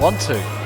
1-2.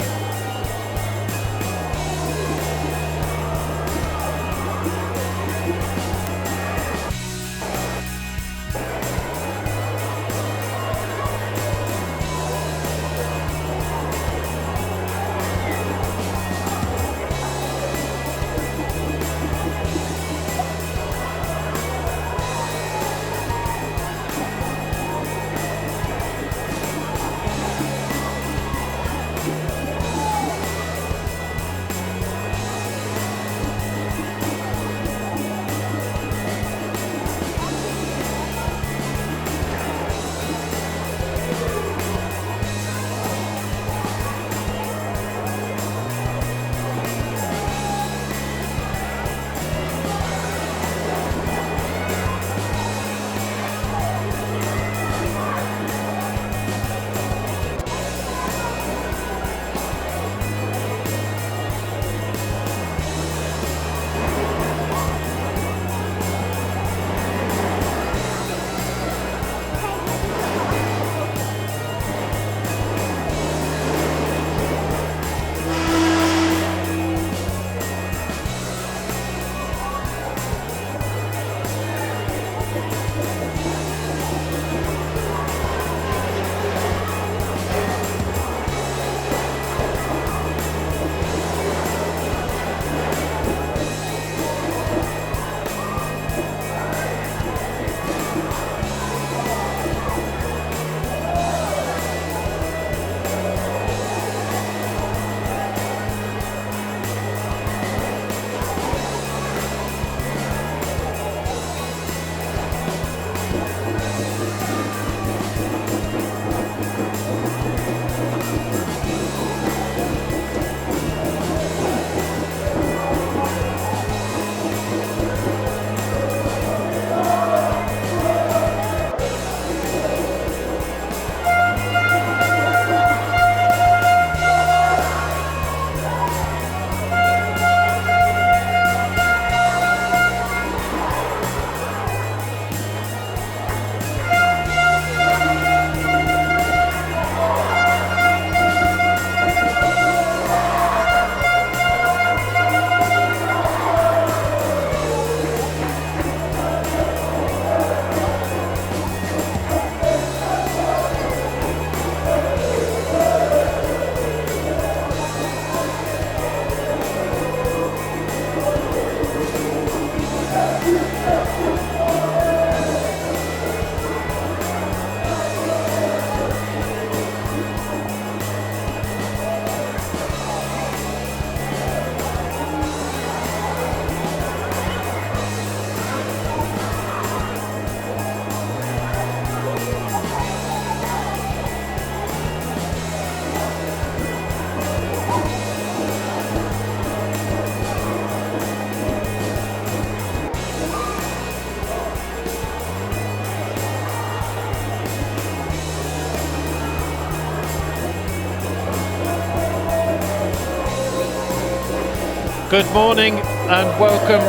Good morning and welcome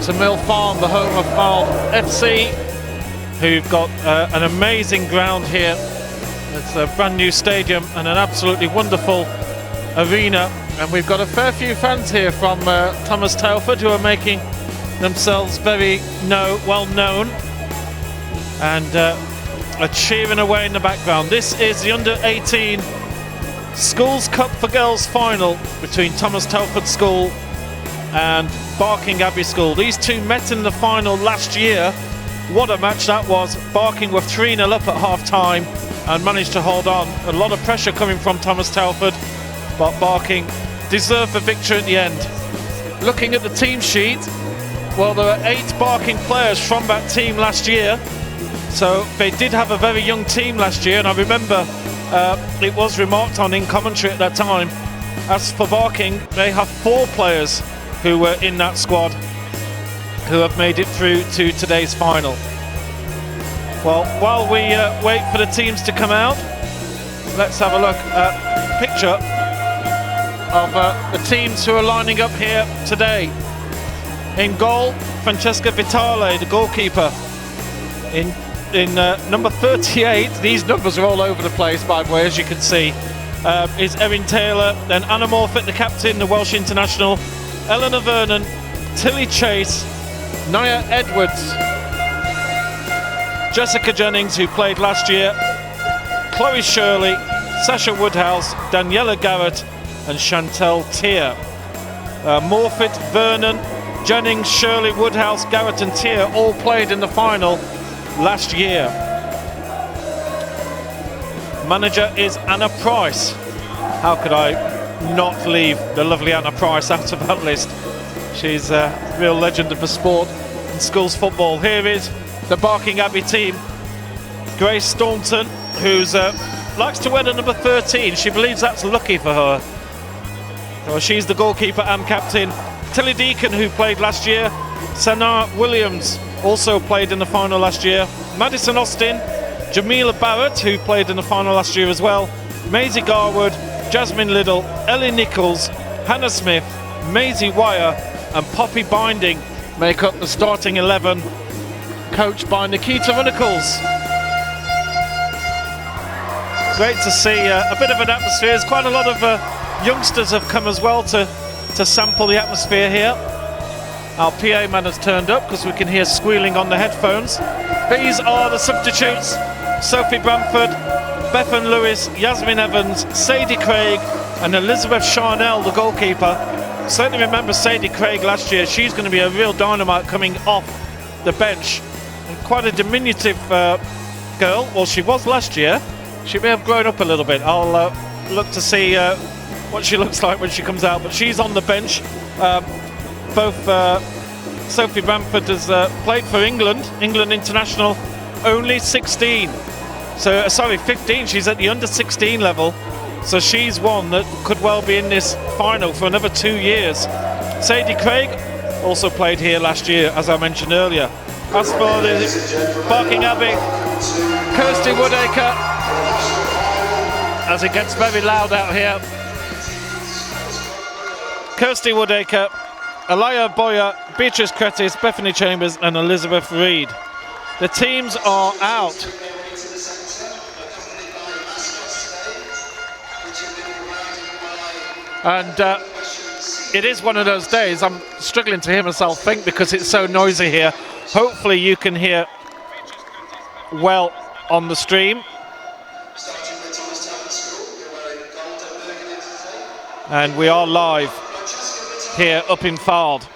to Mill Farm, the home of Farm FC, who've got an amazing ground here. It's a brand new stadium and an absolutely wonderful arena, and we've got a fair few fans here from Thomas Telford who are making themselves very well known and are cheering away in the background. This is the Under-18 Schools Cup for Girls final between Thomas Telford School and Barking Abbey School. These two met in the final last year. What a match that was. Barking were 3-0 up at half time and managed to hold on. A lot of pressure coming from Thomas Telford, but Barking deserved the victory at the end. Looking at the team sheet, well, there are 8 Barking players from that team last year, so they did have a very young team last year, and I remember it was remarked on in commentary at that time. As for Barking, they have 4 players who were in that squad who have made it through to today's final. Well, while we wait for the teams to come out, let's have a look at a picture of the teams who are lining up here today. In goal, Francesca Vitale, the goalkeeper. In number 38, these numbers are all over the place, by the way, as you can see. is Erin Taylor. Then Anna Morfitt, the captain, the Welsh international. Eleanor Vernon, Tilly Chase, Nia Edwards, Jessica Jennings, who played last year, Chloe Shirley, Sasha Woodhouse, Daniela Garrett and Chantel Tier. Morfitt, Vernon, Jennings, Shirley, Woodhouse, Garrett and Tier all played in the final last year. Manager is Anna Price. How could I not leave the lovely Anna Price out of that list? She's a real legend of the sport and schools football. Here is the Barking Abbey team. Grace Staunton, who's likes to wear the number 13. She believes that's lucky for her. So she's the goalkeeper and captain. Tilly Deacon, who played last year. Sana Williams also played in the final last year. Madison Austin, Jamila Barrett, who played in the final last year as well. Maisie Garwood, Jasmine Liddell, Ellie Nichols, Hannah Smith, Maisie Wire and Poppy Binding make up the starting 11, coached by Nikita Runicles. Great to see a bit of an atmosphere. There's quite a lot of youngsters have come as well to sample the atmosphere here. Our PA man has turned up because we can hear squealing on the headphones. These are the substitutes: Sophie Bramford, Bethan Lewis, Yasmin Evans, Sadie Craig and Elizabeth Charnell, the goalkeeper. Certainly remember Sadie Craig last year. She's going to be a real dynamite coming off the bench. And quite a diminutive girl. Well, she was last year. She may have grown up a little bit. I'll look to see what she looks like when she comes out. But she's on the bench. Both Sophie Bamford has played for England international, only 16. So, sorry, 15. She's at the under 16 level. So she's one that could well be in this final for another 2 years. Sadie Craig also played here last year, as I mentioned earlier. As for the Barking Abbey, Kirsty Woodacre, as it gets very loud out here. Kirsty Woodacre, Alaya Boyer, Beatrice Cretis, Bethany Chambers and Elizabeth Reed. The teams are out. And it is one of those days. I'm struggling to hear myself think because it's so noisy here. Hopefully you can hear well on the stream. And we are live here up in Fylde.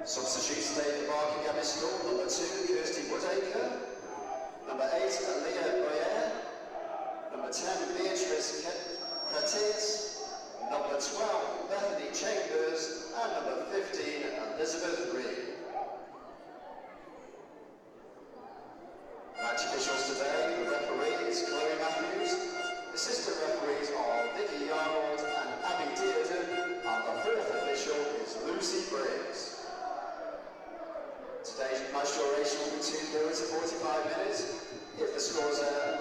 Substitutes today for Barking Abbey School: number 2, Kirsty Woodacre; number 8, Aaliyah Boyer; number 10, Beatrice Cretis; number 12, Bethany Chambers; and number 15, Elizabeth Reed. Match officials today: the referee is Chloe Matthews, assistant referees are Vicky Arnold and Abby Dearden, and the fourth official is Lucy Briggs. Today's match duration will be 2 minutes and 45 minutes. If the scores are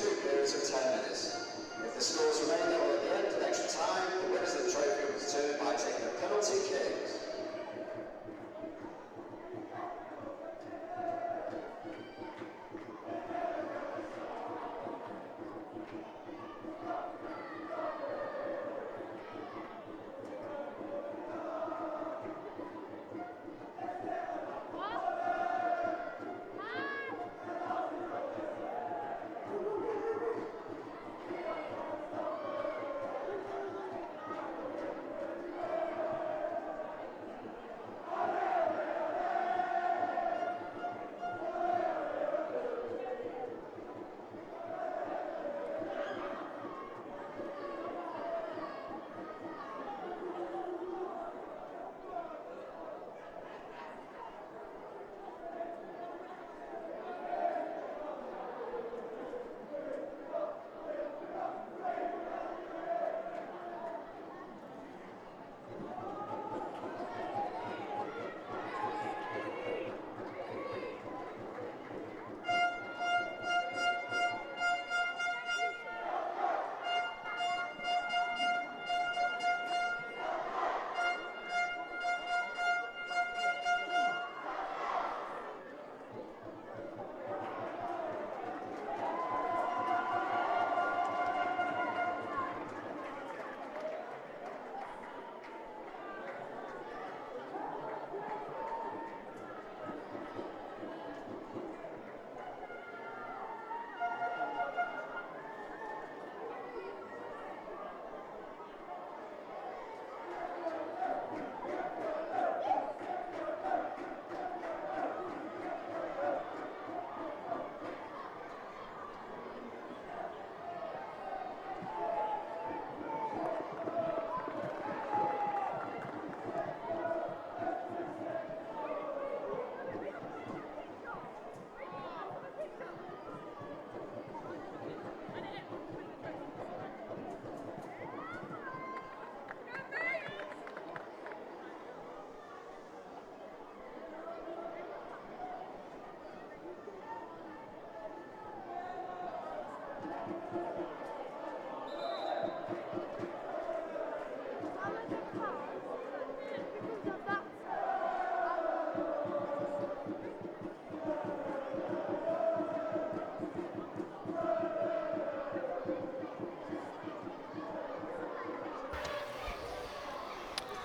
2 periods of 10 minutes. If the scores remain level at the end of extra time, the winners of the trophy will be determined by taking a penalty kick.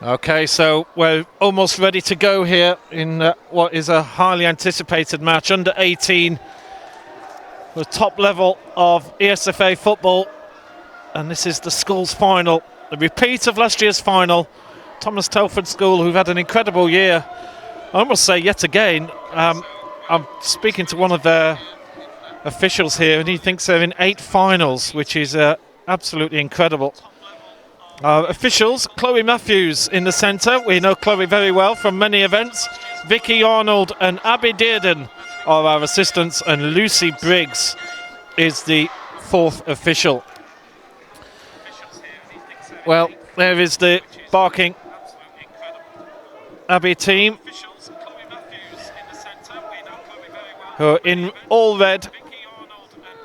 Okay, so we're almost ready to go here in what is a highly anticipated match. Under 18, the top level of ESFA football, and this is the school's final, the repeat of last year's final. Thomas Telford School, who've had an incredible year, I must say yet again. I'm speaking to one of their officials here, and he thinks they're in 8 finals, which is absolutely incredible. Officials, Chloe Matthews in the centre. We know Chloe very well from many events. Vicky Arnold and Abbey Dearden are our assistants, and Lucy Briggs is the 4th official. Well, there is the Barking Abbey team, who are in all red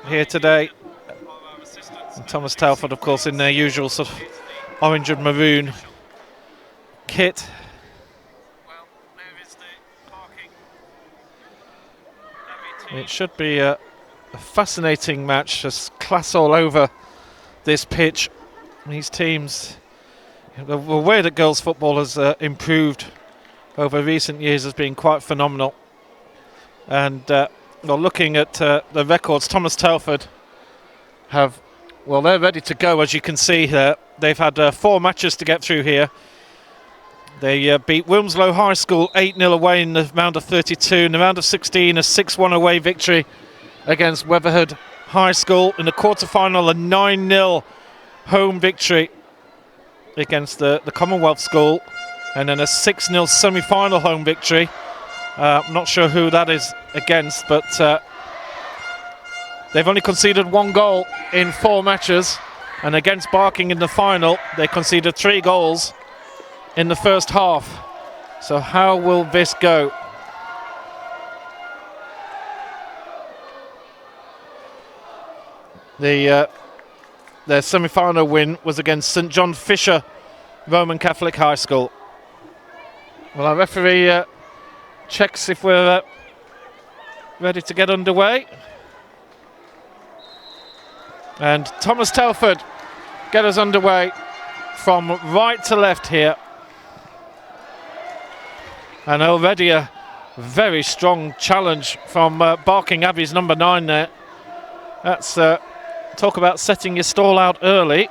here today. And Thomas Telford, of course, in their usual sort of orange and maroon kit. It should be a fascinating match. Just class all over this pitch. These teams, the way that girls football has improved over recent years has been quite phenomenal. And looking at the records, Thomas Telford have, well, they're ready to go, as you can see here. They've had 4 matches to get through here. They beat Wilmslow High School 8-0 away in the round of 32. In the round of 16, a 6-1 away victory against Weatherhead High School. In the quarter-final, a 9-0 home victory against the Commonwealth School. And then a 6-0 semi-final home victory. I'm not sure who that is against, but they've only conceded 1 goal in 4 matches. And against Barking in the final, they conceded 3 goals in the first half. So how will this go? their semi-final win was against St John Fisher Roman Catholic High School. Well, our referee checks if we're ready to get underway. And Thomas Telford get us underway from right to left here. And already a very strong challenge from Barking Abbey's number 9 there. That's talk about setting your stall out early.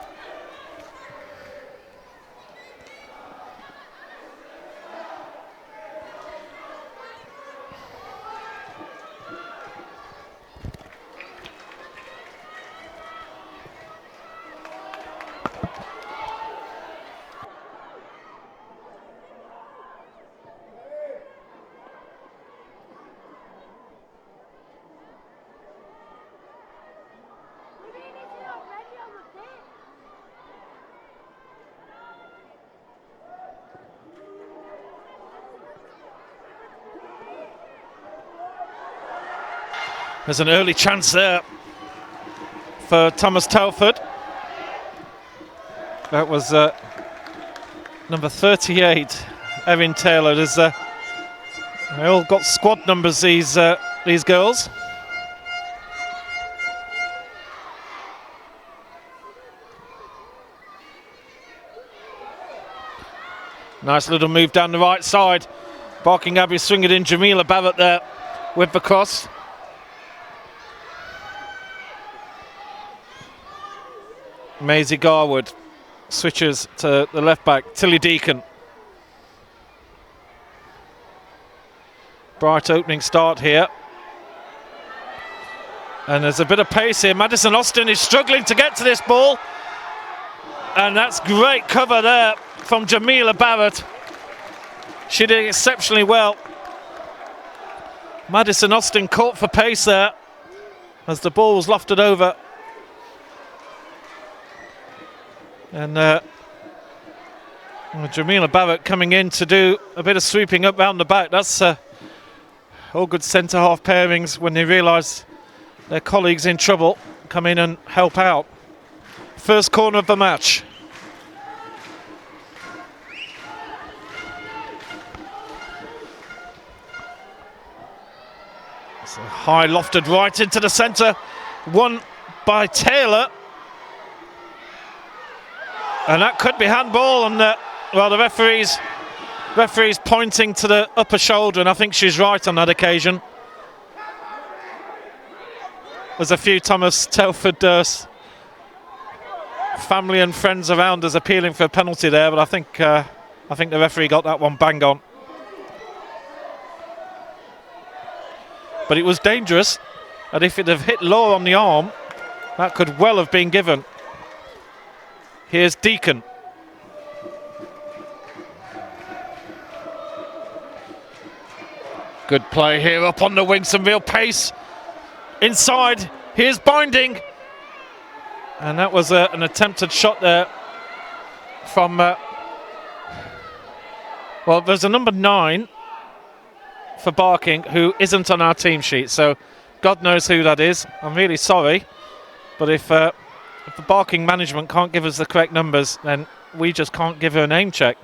There's an early chance there for Thomas Telford. That was number 38, Erin Taylor. They all got squad numbers, these girls. Nice little move down the right side. Barking Abbey swing it in. Jamila Barrett there with the cross. Maisie Garwood switches to the left back. Tilly Deacon. Bright opening start here. And there's a bit of pace here. Madison Austin is struggling to get to this ball. And that's great cover there from Jamila Barrett. She did exceptionally well. Madison Austin caught for pace there as the ball was lofted over. And Jamila Barrett coming in to do a bit of sweeping up round the back. That's all good centre-half pairings when they realise their colleagues in trouble. Come in and help out. First corner of the match. It's a high lofted right into the centre. Won by Taylor. And that could be handball, and well, the referee's pointing to the upper shoulder, and I think she's right on that occasion. There's a few Thomas Telford family and friends around us appealing for a penalty there, but I think the referee got that one bang on. But it was dangerous, and if it had hit low on the arm, that could well have been given. Here's Deacon. Good play here up on the wing, some real pace. Inside, here's Binding. And that was an attempted shot there from, well, there's a number 9 for Barking who isn't on our team sheet, so God knows who that is. I'm really sorry, but if the Barking management can't give us the correct numbers, then we just can't give her a name check.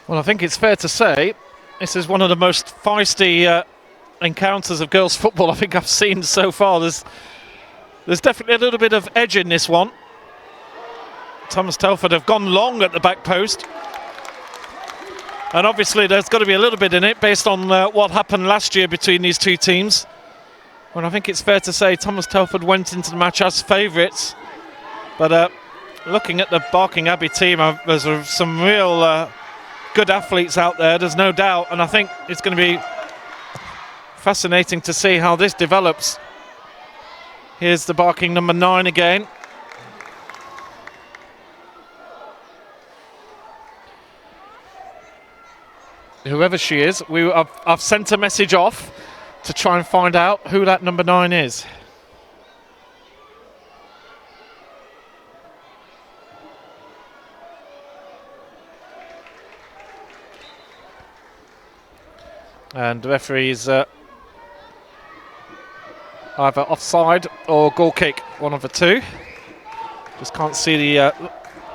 Well, I think it's fair to say this is one of the most feisty encounters of girls football I think I've seen so far. There's definitely a little bit of edge in this one. Thomas Telford have gone long at the back post. And obviously there's got to be a little bit in it based on what happened last year between these two teams. And I think it's fair to say Thomas Telford went into the match as favourites. But looking at the Barking Abbey team, there's some real good athletes out there, there's no doubt. And I think it's going to be fascinating to see how this develops. Here's the Barking number 9 again. Whoever she is, I've sent a message off to try and find out who that number 9 is. And the referee's either offside or goal kick, one of the two. Just can't see the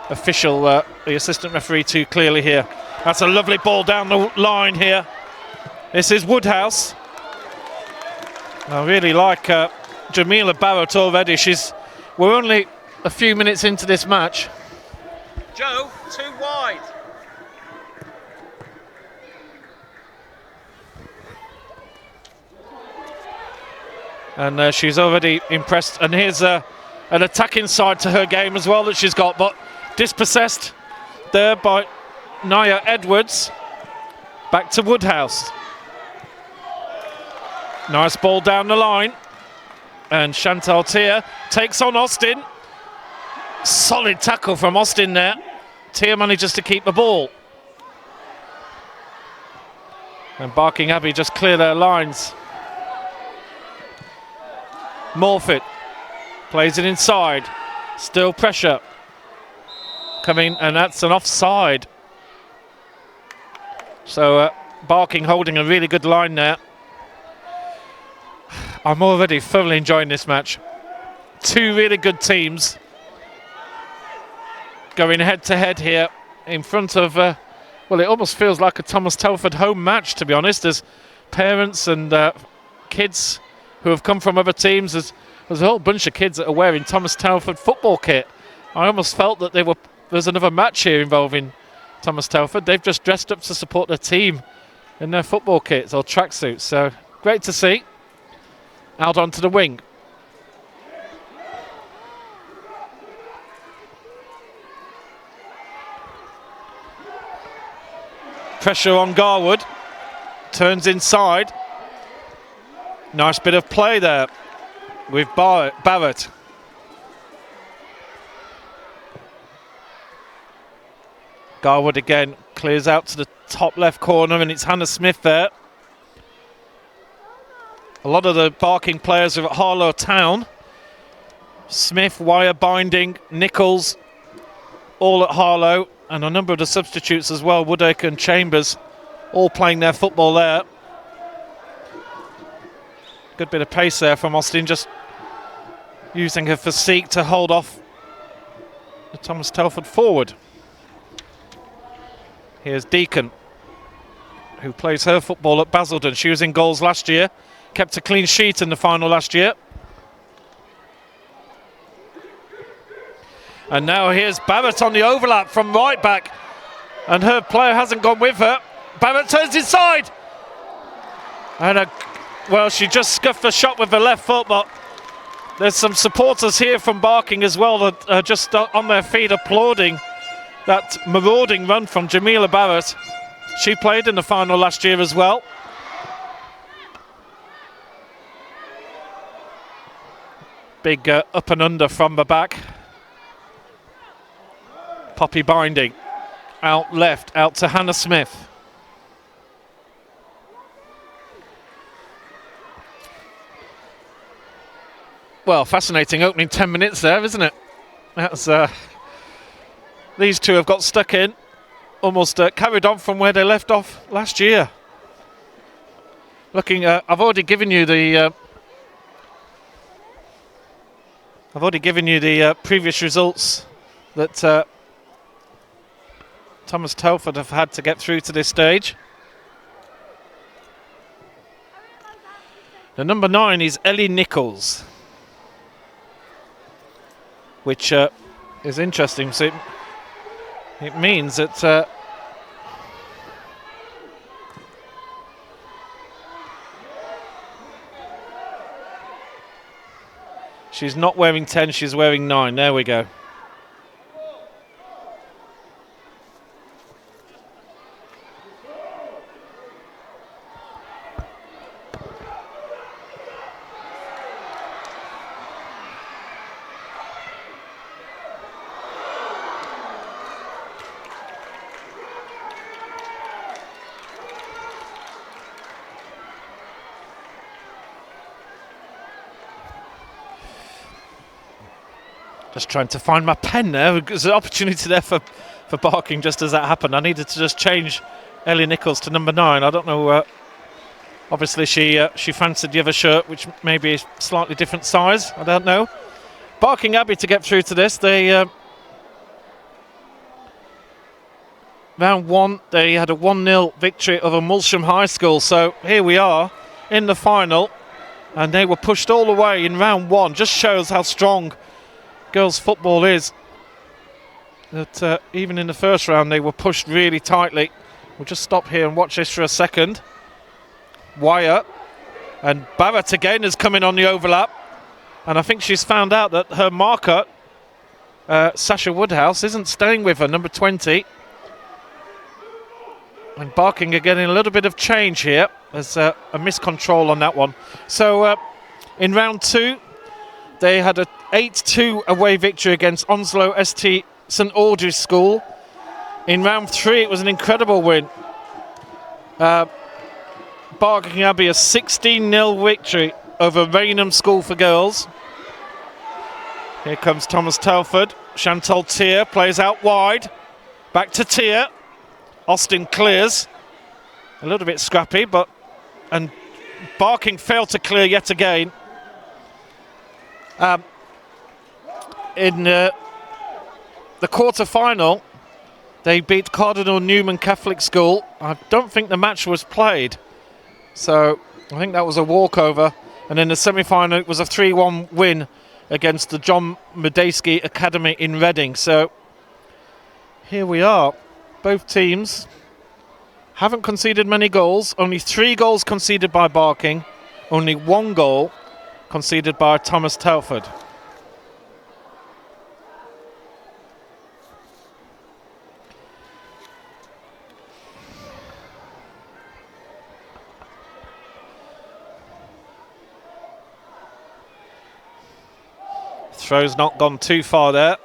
official, the assistant referee too clearly here. That's a lovely ball down the line here. This is Woodhouse. I really like Jamila Barrett already. We're only a few minutes into this match. Joe, too wide. And she's already impressed. And here's an attacking side to her game as well that she's got, but dispossessed there by Naya Edwards. Back to Woodhouse. Nice ball down the line. And Chantal Tier takes on Austin. Solid tackle from Austin there. Tier manages to keep the ball. And Barking Abbey just clear their lines. Morfitt plays it inside. Still pressure coming, and that's an offside. So Barking holding a really good line there. I'm already thoroughly enjoying this match. Two really good teams going head to head here in front of, well, it almost feels like a Thomas Telford home match, to be honest. There's parents and kids who have come from other teams. There's a whole bunch of kids that are wearing Thomas Telford football kit. I almost felt that there's another match here involving Thomas Telford. They've just dressed up to support their team in their football kits or tracksuits. So great to see. Out onto the wing. Pressure on Garwood. Turns inside. Nice bit of play there with Barrett. Garwood again clears out to the top left corner, and it's Hannah Smith there. A lot of the Barking players are at Harlow Town. Smith, Wire Binding, Nichols, all at Harlow, and a number of the substitutes as well, Woodacre and Chambers, all playing their football there. Good bit of pace there from Austin, just using her physique to hold off the Thomas Telford forward. Here's Deacon, who plays her football at Basildon. She was in goals last year, kept a clean sheet in the final last year. And now here's Barrett on the overlap from right back, and her player hasn't gone with her. Barrett turns inside, and well, she just scuffed the shot with the left foot, but there's some supporters here from Barking as well that are just on their feet applauding that marauding run from Jamila Barrett. She played in the final last year as well. Big up and under from the back. Poppy Binding out left, out to Hannah Smith. Well, fascinating opening 10 minutes there, isn't it? That's these two have got stuck in, almost carried on from where they left off last year. Looking, I've already given you the previous results that Thomas Telford have had to get through to this stage. The number 9 is Ellie Nichols, which is interesting. So it means that she's not wearing 10, she's wearing 9. There we go. Just trying to find my pen there. There's an opportunity there for Barking just as that happened. I needed to just change Ellie Nichols to number 9. I don't know. Obviously, she fancied the other shirt, which may be a slightly different size. I don't know. Barking Abbey to get through to this. They round 1, they had a 1-0 victory over Mulsham High School. So here we are in the final, and they were pushed all the way in round 1. Just shows how strong girls football is, that even in the first round they were pushed really tightly. We'll just stop here and watch this for a second. Wyatt and Barrett again is coming on the overlap, and I think she's found out that her marker, Sasha Woodhouse, isn't staying with her, number 20. And Barking are getting a little bit of change here. There's a miscontrol on that one. So in round 2 they had a 8-2 away victory against Onslow St St Audrey's School. In round 3 it was an incredible win. Barking Abbey a 16-0 victory over Raynham School for Girls. Here comes Thomas Telford. Chantal Tier plays out wide. Back to Tier. Austin clears. A little bit scrappy, and Barking failed to clear yet again. In the quarter-final, they beat Cardinal Newman Catholic School. I don't think the match was played, so I think that was a walkover. And in the semi-final, it was a 3-1 win against the John Medeski Academy in Reading. So here we are. Both teams haven't conceded many goals. Only 3 goals conceded by Barking. Only 1 goal conceded by Thomas Telford. Throw's not gone too far there.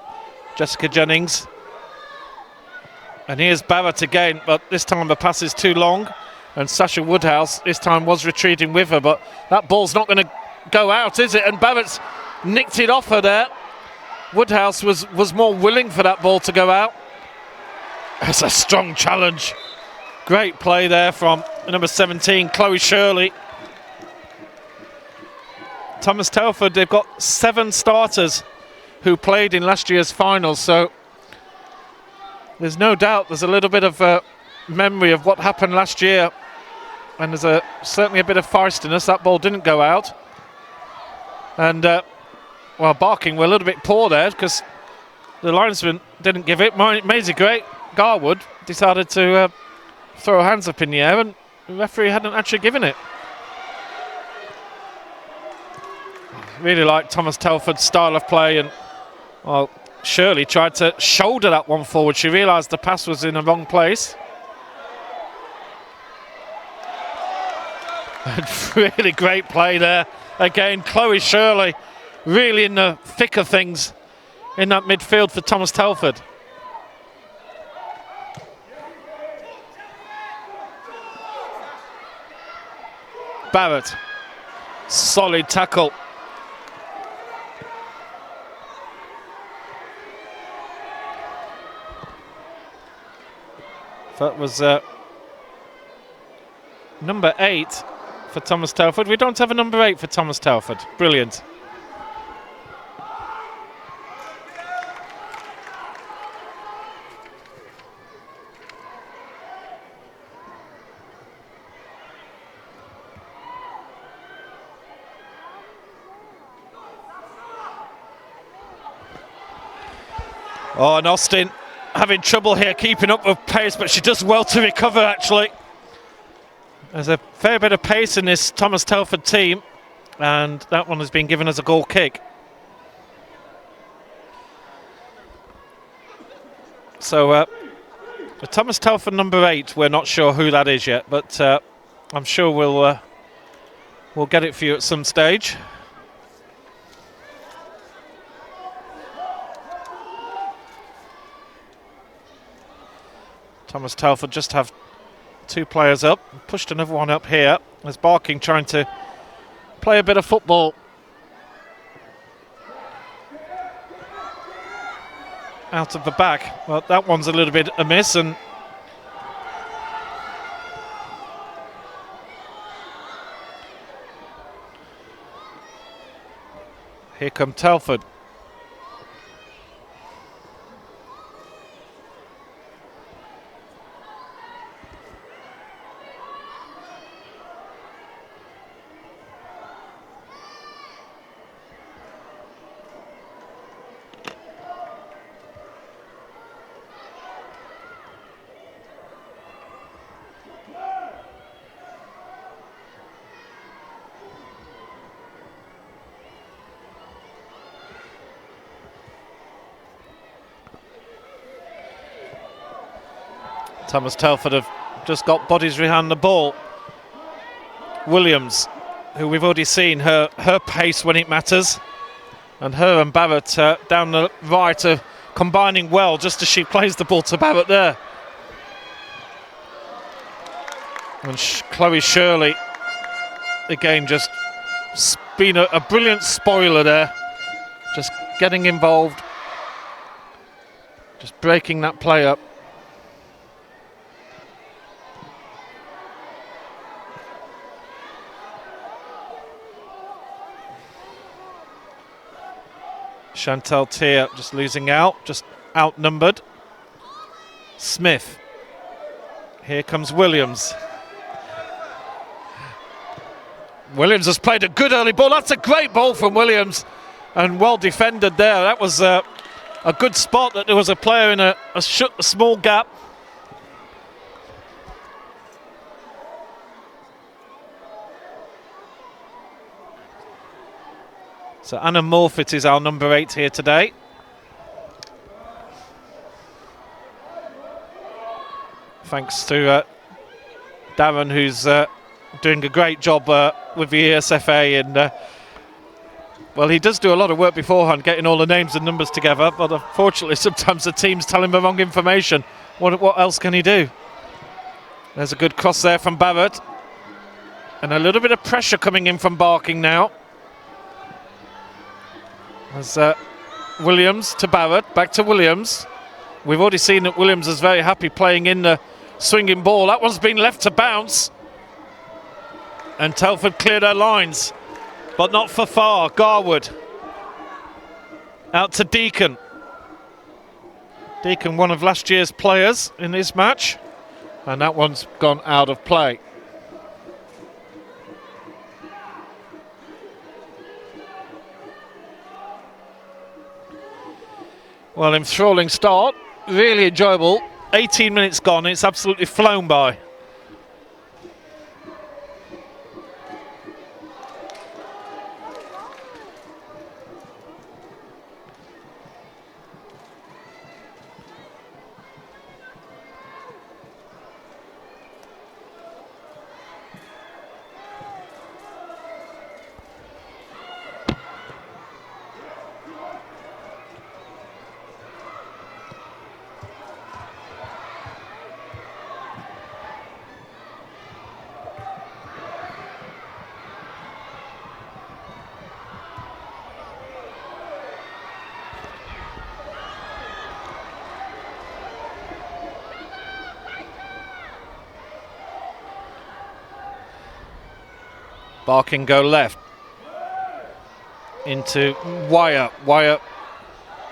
Jessica Jennings. And here's Barrett again, but this time the pass is too long. And Sasha Woodhouse this time was retreating with her, but that ball's not going to go out, is it? And Barrett's nicked it off her there. Woodhouse was more willing for that ball to go out. It's a strong challenge. Great play there from number 17, Chloe Shirley. Thomas Telford, they've got 7 starters who played in last year's finals, so there's no doubt there's a little bit of memory of what happened last year, and there's certainly a bit of feistiness. That ball didn't go out, and well, Barking were a little bit poor there because the linesman didn't give it. Maisie Garwood decided to throw her hands up in the air, and the referee hadn't actually given it. Really like Thomas Telford's style of play, and well, Shirley tried to shoulder that one forward. She realised the pass was in the wrong place. Really great play there. Again, Chloe Shirley really in the thick of things in that midfield for Thomas Telford. Barrett, solid tackle. That was number 8 for Thomas Telford. We don't have a number 8 for Thomas Telford. Brilliant. Oh, and Austin having trouble here keeping up with pace, but she does well to recover, actually. There's a fair bit of pace in this Thomas Telford team, and that one has been given as a goal kick. So Thomas Telford number 8, we're not sure who that is yet, but I'm sure we'll get it for you at some stage. Thomas Telford just have 2 players up, pushed another one up here. There's Barking trying to play a bit of football. Out of the back. Well, that one's a little bit amiss, and here come Telford. Thomas Telford have just got bodies behind the ball. Williams, who we've already seen, her pace when it matters. And her and Barrett down the right are combining well just as she plays the ball to Barrett there. And Chloe Shirley, again, just been a brilliant spoiler there. Just getting involved. Just breaking that play up. Chantal Tier just losing out, just outnumbered. Smith. Here comes Williams. Williams has played a good early ball. That's a great ball from Williams, and well defended there. That was a good spot, that there was a player in a small gap. So Anna Morfitt is our number 8 here today. Thanks to Darren, who's doing a great job with the ESFA, and well, he does do a lot of work beforehand getting all the names and numbers together, but unfortunately sometimes the teams tell him the wrong information. What else can he do? There's a good cross there from Barrett, and a little bit of pressure coming in from Barking now. As Williams to Barrett, back to Williams. We've already seen that Williams is very happy playing in the swinging ball. That one's been left to bounce. And Telford cleared their lines, but not for far. Garwood out to Deacon. Deacon, one of last year's players in this match, and that one's gone out of play. Well, enthralling start, really enjoyable. 18 minutes gone, it's absolutely flown by. Barking go left into Wire. Wire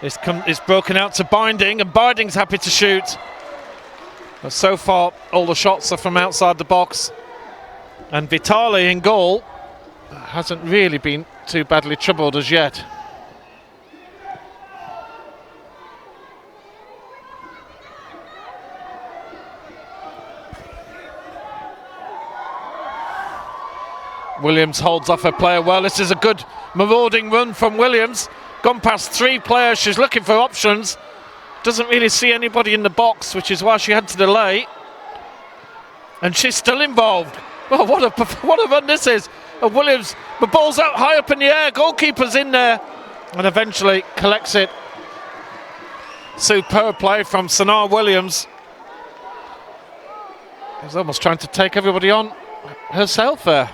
is broken out to Binding, and Binding's happy to shoot. But so far, all the shots are from outside the box, and Vitali in goal hasn't really been too badly troubled as yet. Williams holds off her player well. This is a good marauding run from Williams. Gone past 3 players. She's looking for options. Doesn't really see anybody in the box, which is why she had to delay. And she's still involved. Well, what a run this is. And Williams, the ball's out high up in the air. Goalkeeper's in there. And eventually collects it. Superb play from Sanar Williams. He's almost trying to take everybody on herself there.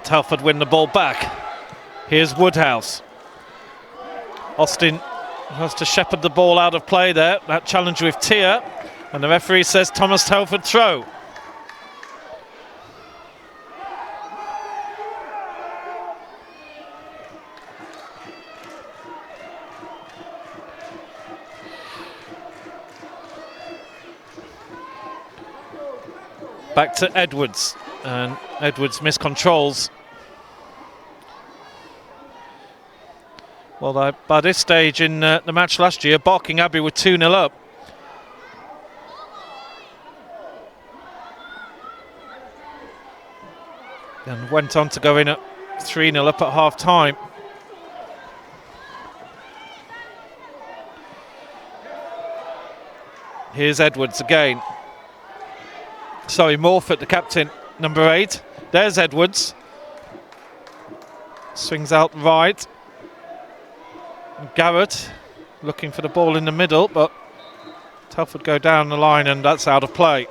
Telford win the ball back. Here's Woodhouse. Austin has to shepherd the ball out of play there. That challenge with Tia. And the referee says Thomas Telford throw. Back to Edwards. And Edwards miscontrols. Well, by this stage in the match last year, Barking Abbey were 2-0 up. And went on to go in at 3-0 up at half time. Here's Edwards again. Sorry, Morford, the captain, number 8. There's Edwards. Swings out right. Garrett looking for the ball in the middle, but Telford go down the line and that's out of play.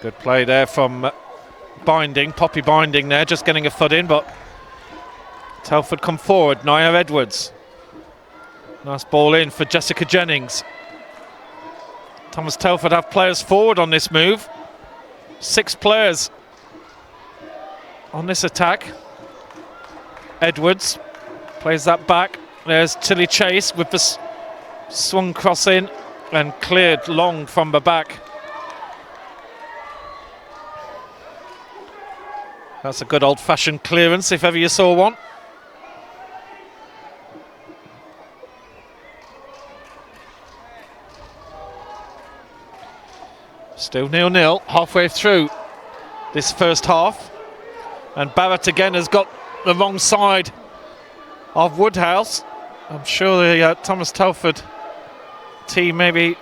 Good play there from Poppy Binding there, just getting a foot in, but Telford come forward. Nia Edwards. Nice ball in for Jessica Jennings. Thomas Telford have players forward on this move. 6 players on this attack. Edwards plays that back. There's Tilly Chase with the swung cross in and cleared long from the back. That's a good old-fashioned clearance if ever you saw one. Still 0-0, halfway through this first half. And Barrett again has got the wrong side of Woodhouse. I'm sure the Thomas Telford team may be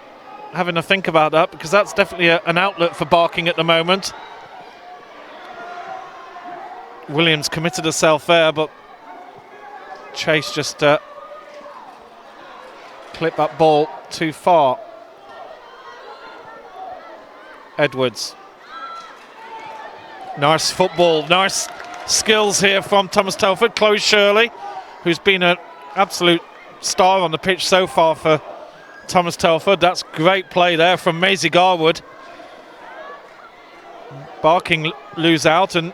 having a think about that, because that's definitely an outlet for Barking at the moment. Williams committed herself there, but Chase just clipped that ball too far. Edwards. Nice football, nice skills here from Thomas Telford. Chloe Shirley, who's been an absolute star on the pitch so far for Thomas Telford. That's great play there from Maisie Garwood. Barking lose out, and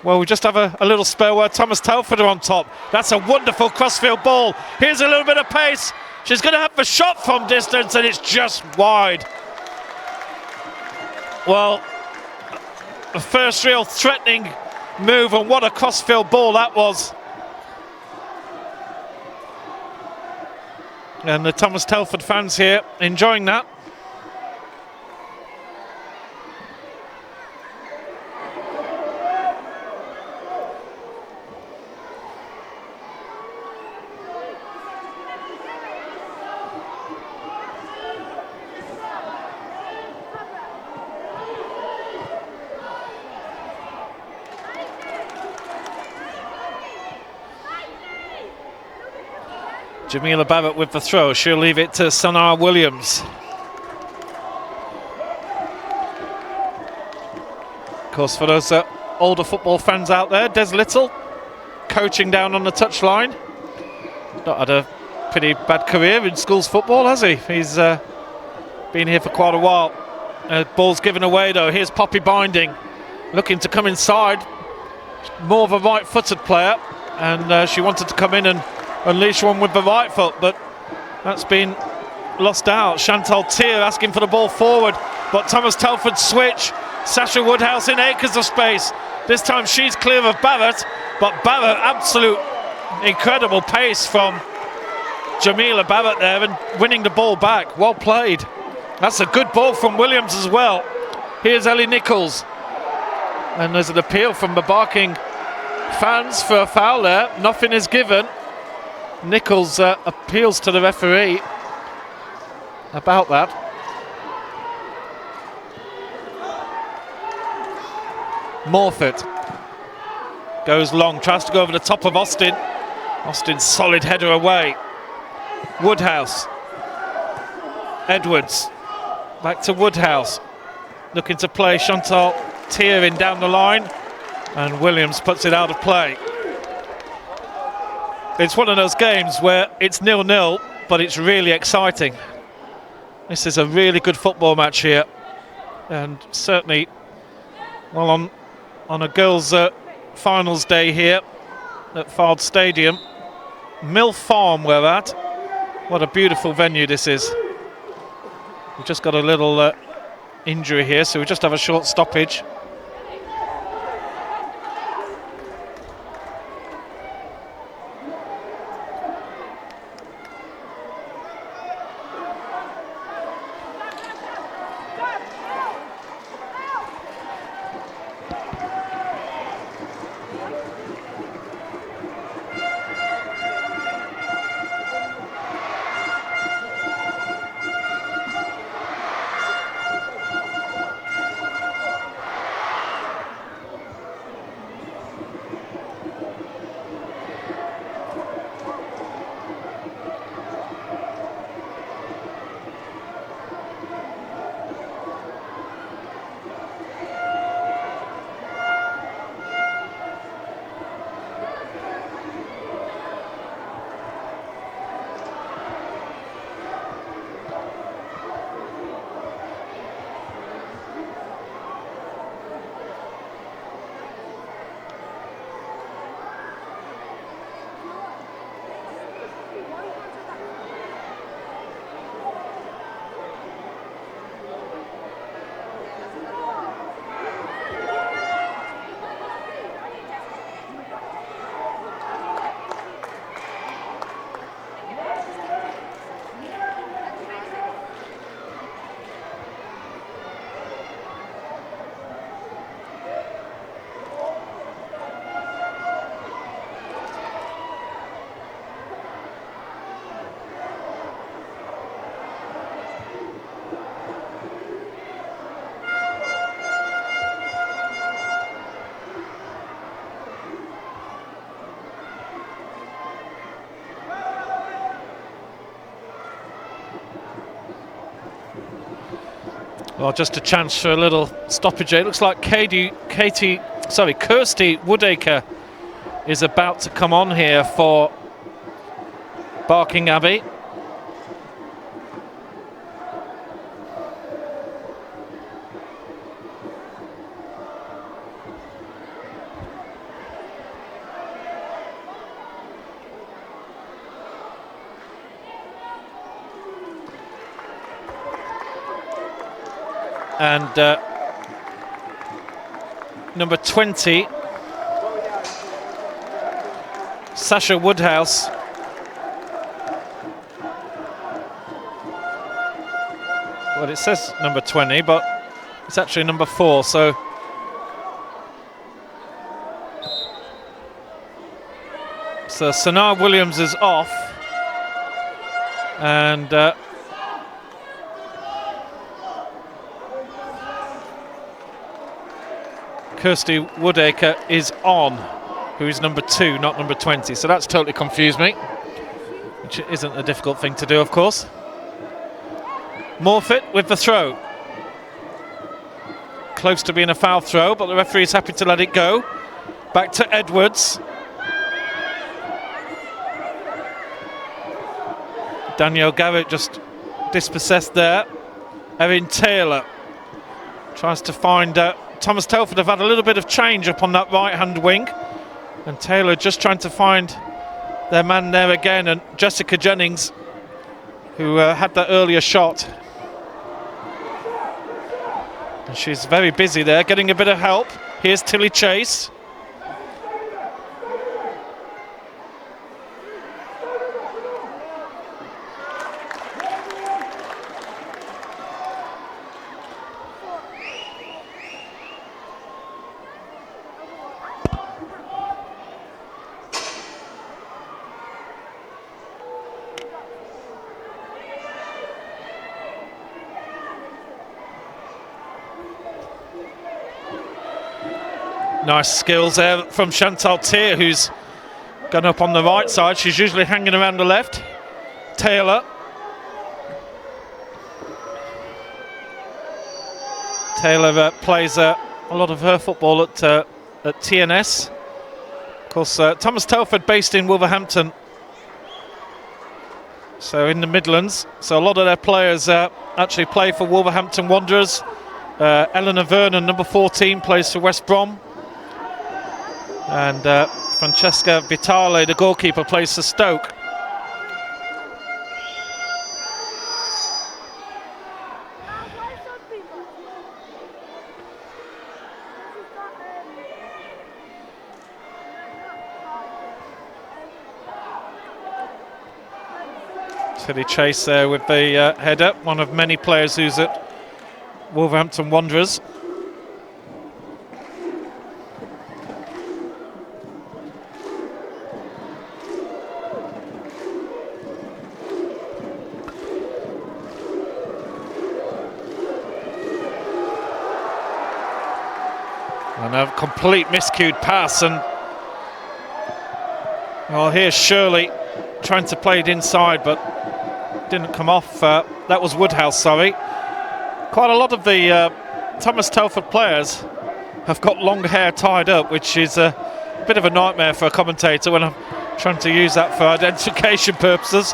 well, we just have a little spell where Thomas Telford are on top. That's a wonderful crossfield ball. Here's a little bit of pace. She's going to have the shot from distance, and it's just wide. Well, the first real threatening move, and what a crossfield ball that was. And the Thomas Telford fans here enjoying that. Jamila Barrett with the throw. She'll leave it to Sanaa Williams. Of course, for those older football fans out there, Des Little coaching down on the touchline. Not had a pretty bad career in schools football, has he? He's been here for quite a while. Ball's given away though. Here's Poppy Binding looking to come inside. More of a right-footed player, and she wanted to come in and unleash one with the right foot, but that's been lost out. Chantal Tier asking for the ball forward, but Thomas Telford switch. Sasha Woodhouse in acres of space. This time she's clear of Barrett, but Barrett, absolute incredible pace from Jamila Barrett there, and winning the ball back. Well played. That's a good ball from Williams as well. Here's Ellie Nichols, and there's an appeal from the Barking fans for a foul there. Nothing is given. Nichols appeals to the referee about that. Morfitt goes long, tries to go over the top of Austin. Austin's solid header away. Woodhouse. Edwards. Back to Woodhouse. Looking to play Chantal Tier in down the line. And Williams puts it out of play. It's one of those games where it's 0-0, but it's really exciting. This is a really good football match here, and certainly, well, on a girls' finals day here at Fard Stadium, Mill Farm we're at. What a beautiful venue this is. We've just got a little injury here, so we just have a short stoppage. Well, just a chance for a little stoppage. It looks like Kirsty Woodacre is about to come on here for Barking Abbey. And number 20, Sasha Woodhouse, well, it says number 20, but it's actually number 4, so Sanaa Williams is off, and Kirsty Woodacre is on, who is number 2, not number 20. So that's totally confused me, which isn't a difficult thing to do, of course. Morfitt with the throw. Close to being a foul throw, but the referee is happy to let it go. Back to Edwards. Danielle Garrett just dispossessed there. Erin Taylor tries to find Thomas Telford have had a little bit of change up on that right-hand wing, and Taylor just trying to find their man there again, and Jessica Jennings, who had that earlier shot. And she's very busy there, getting a bit of help. Here's Tilly Chase. Nice skills there from Chantal Tier, who's gone up on the right side. She's usually hanging around the left. Taylor. Taylor plays a lot of her football at TNS. Of course, Thomas Telford based in Wolverhampton, so in the Midlands. So a lot of their players actually play for Wolverhampton Wanderers. Eleanor Vernon, number 14, plays for West Brom. And Francesca Vitale, the goalkeeper, plays for Stoke. Tilly Chase there with the header, one of many players who's at Wolverhampton Wanderers. And a complete miscued pass, and well, here's Shirley trying to play it inside, but didn't come off. That was Woodhouse, sorry. Quite a lot of the Thomas Telford players have got long hair tied up, which is a bit of a nightmare for a commentator when I'm trying to use that for identification purposes.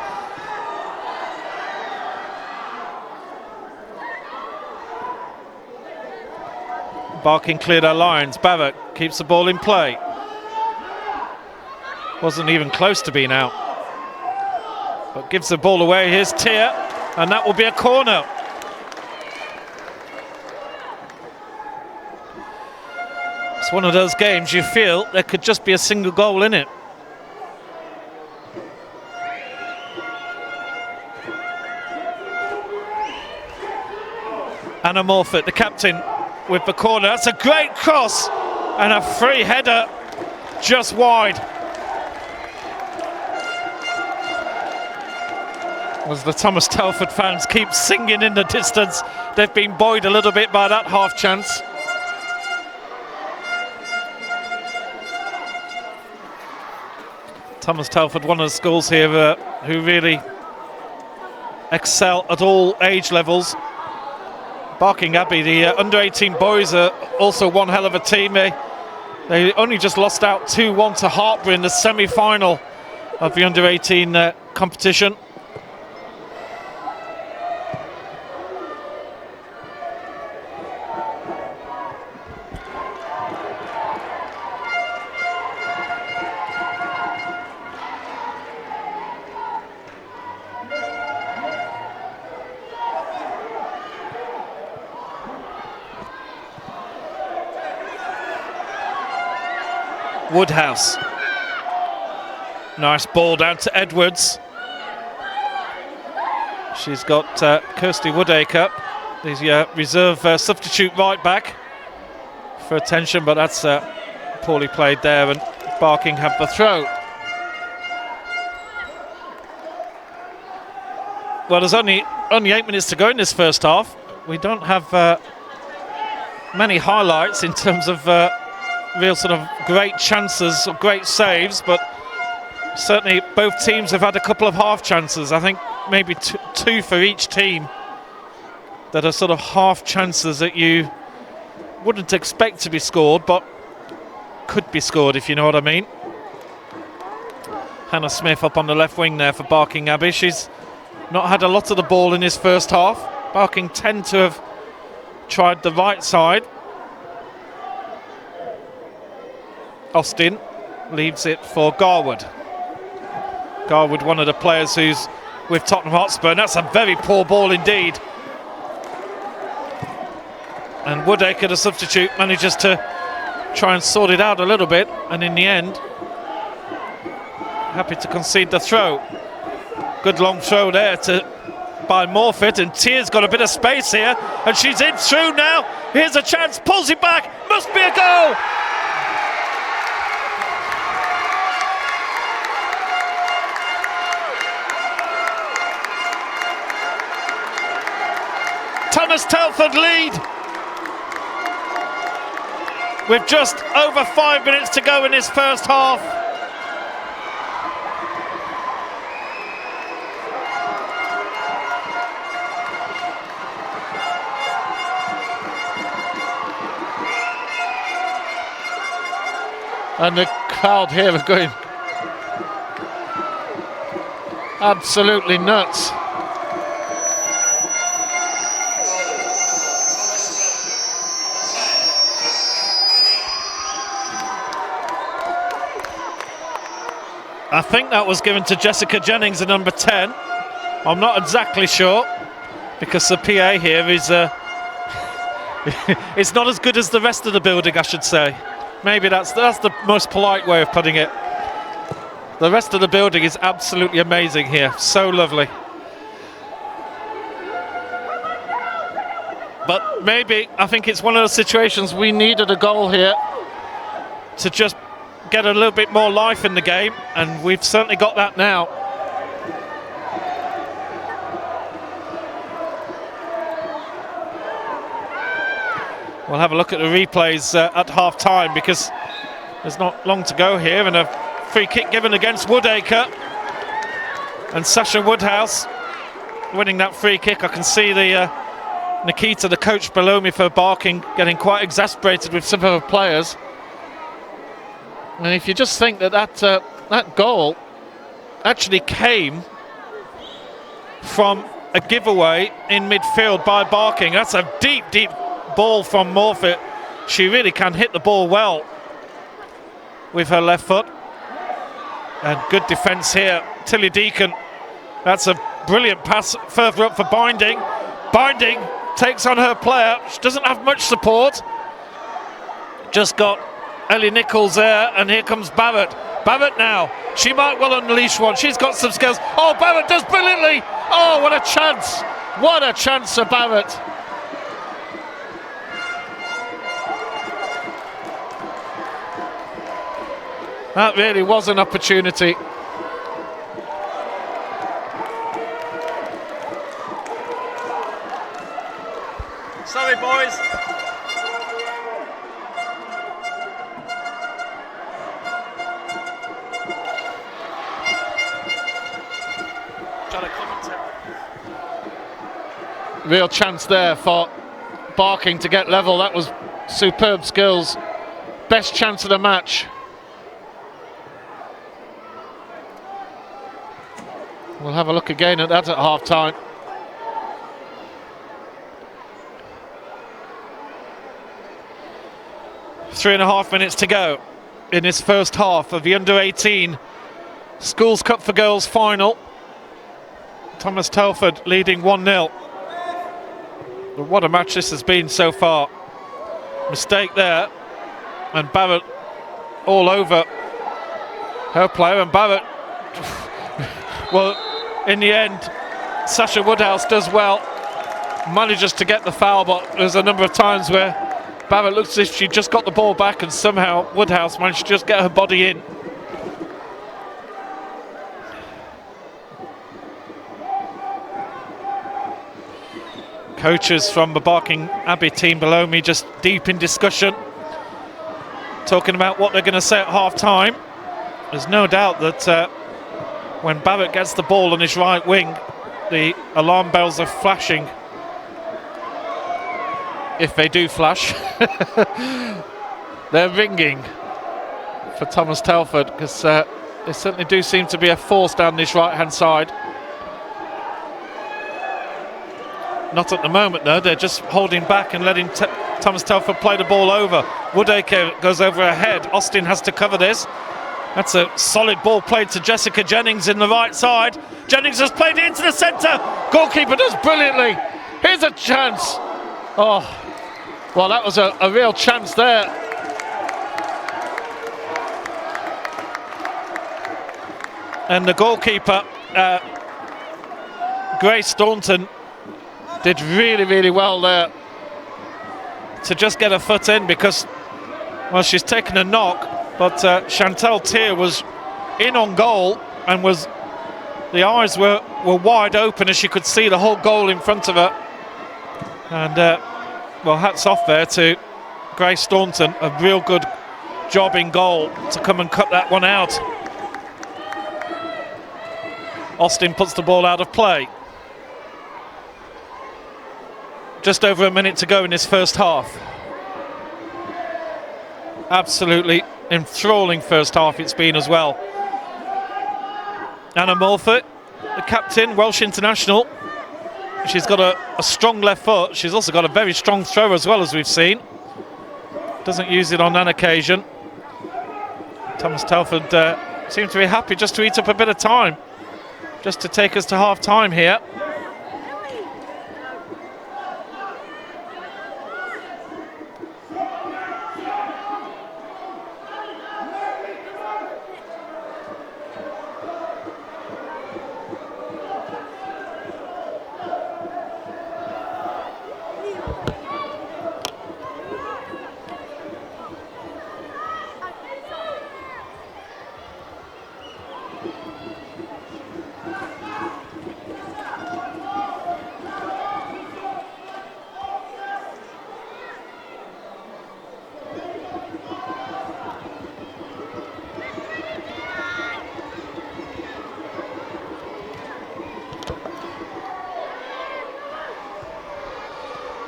Barking cleared our lines. Barrett keeps the ball in play. Wasn't even close to being out, but gives the ball away. Here's Tier, and that will be a corner. It's one of those games you feel there could just be a single goal in it. Anna Morfitt, the captain, with the corner. That's a great cross and a free header just wide. As the Thomas Telford fans keep singing in the distance, they've been buoyed a little bit by that half chance. Thomas Telford, one of the schools here who really excel at all age levels. Barking Abbey, the under-18 boys are also one hell of a team. They only just lost out 2-1 to Hartpury in the semi-final of the under-18 competition. Woodhouse. Nice ball down to Edwards. She's got Kirsty Woodacre, the reserve substitute right back, for attention, but that's poorly played there, and Barking have the throw. Well, there's only 8 minutes to go in this first half. We don't have many highlights in terms of real sort of great chances or great saves, but certainly both teams have had a couple of half chances. I think maybe two for each team that are sort of half chances that you wouldn't expect to be scored, but could be scored, if you know what I mean. Hannah Smith up on the left wing there for Barking Abbey. She's not had a lot of the ball in this first half. Barking tend to have tried the right side. Austin leaves it for Garwood. Garwood, one of the players who's with Tottenham Hotspur, and that's a very poor ball indeed. And Woodacre, the substitute, manages to try and sort it out a little bit, and in the end, happy to concede the throw. Good long throw there by Morfitt, and Tier's got a bit of space here, and she's in through now. Here's a chance, pulls it back, must be a goal! Thomas Telford lead with just over 5 minutes to go in this first half. And the crowd here are going absolutely nuts. I think that was given to Jessica Jennings, the number 10. I'm not exactly sure, because the PA here is it's not as good as the rest of the building, I should say. Maybe that's the most polite way of putting it. The rest of the building is absolutely amazing here, so lovely. But maybe, I think it's one of those situations we needed a goal here to just get a little bit more life in the game, and we've certainly got that now. We'll have a look at the replays at half time, because there's not long to go here, and a free kick given against Woodacre, and Sasha Woodhouse winning that free kick. I can see the Nikita, the coach below me for Barking, getting quite exasperated with some of her players. And if you just think that goal actually came from a giveaway in midfield by Barking. That's a deep, deep ball from Morfitt. She really can hit the ball well with her left foot. And good defence here. Tilly Deacon, that's a brilliant pass further up for Binding. Binding takes on her player. She doesn't have much support. Just got Ellie Nichols there, and here comes Barrett. Barrett now, she might well unleash one. She's got some skills. Oh, Barrett does brilliantly. Oh, what a chance. What a chance for Barrett. That really was an opportunity. Sorry, boys. Real chance there for Barking to get level. That was superb skills. Best chance of the match. We'll have a look again at that at half time. Three and a half minutes to go in this first half of the Under-18 Schools Cup for Girls final. Thomas Telford leading 1-0. But what a match this has been so far. Mistake there, and Barrett all over her player, and Barrett, well, in the end, Sasha Woodhouse does well, manages to get the foul, but there's a number of times where Barrett looks as if she just got the ball back and somehow Woodhouse managed to just get her body in. Coaches from the Barking Abbey team below me just deep in discussion, talking about what they're going to say at half time. There's no doubt that when Barrett gets the ball on his right wing, the alarm bells are flashing. If they do flash, they're ringing for Thomas Telford, because there certainly do seem to be a force down this right hand side. Not at the moment though, they're just holding back and letting Thomas Telford play the ball over. Woodacre goes over her head. Austin has to cover this. That's a solid ball played to Jessica Jennings in the right side. Jennings has played it into the centre. Goalkeeper does brilliantly. Here's a chance. Oh, well, that was a real chance there. And the goalkeeper, Grace Staunton, did really, really well there to just get her foot in, because, well, she's taken a knock, but Chantal Tier was in on goal, and the eyes were wide open as she could see the whole goal in front of her. And well, hats off there to Grace Staunton, a real good job in goal to come and cut that one out. Austin puts the ball out of play. Just over a minute to go in this first half. Absolutely enthralling first half it's been as well. Anna Mulford, the captain, Welsh international. She's got a strong left foot. She's also got a very strong throw as well, as we've seen. Doesn't use it on an occasion. Thomas Telford seems to be happy just to eat up a bit of time, just to take us to half time here.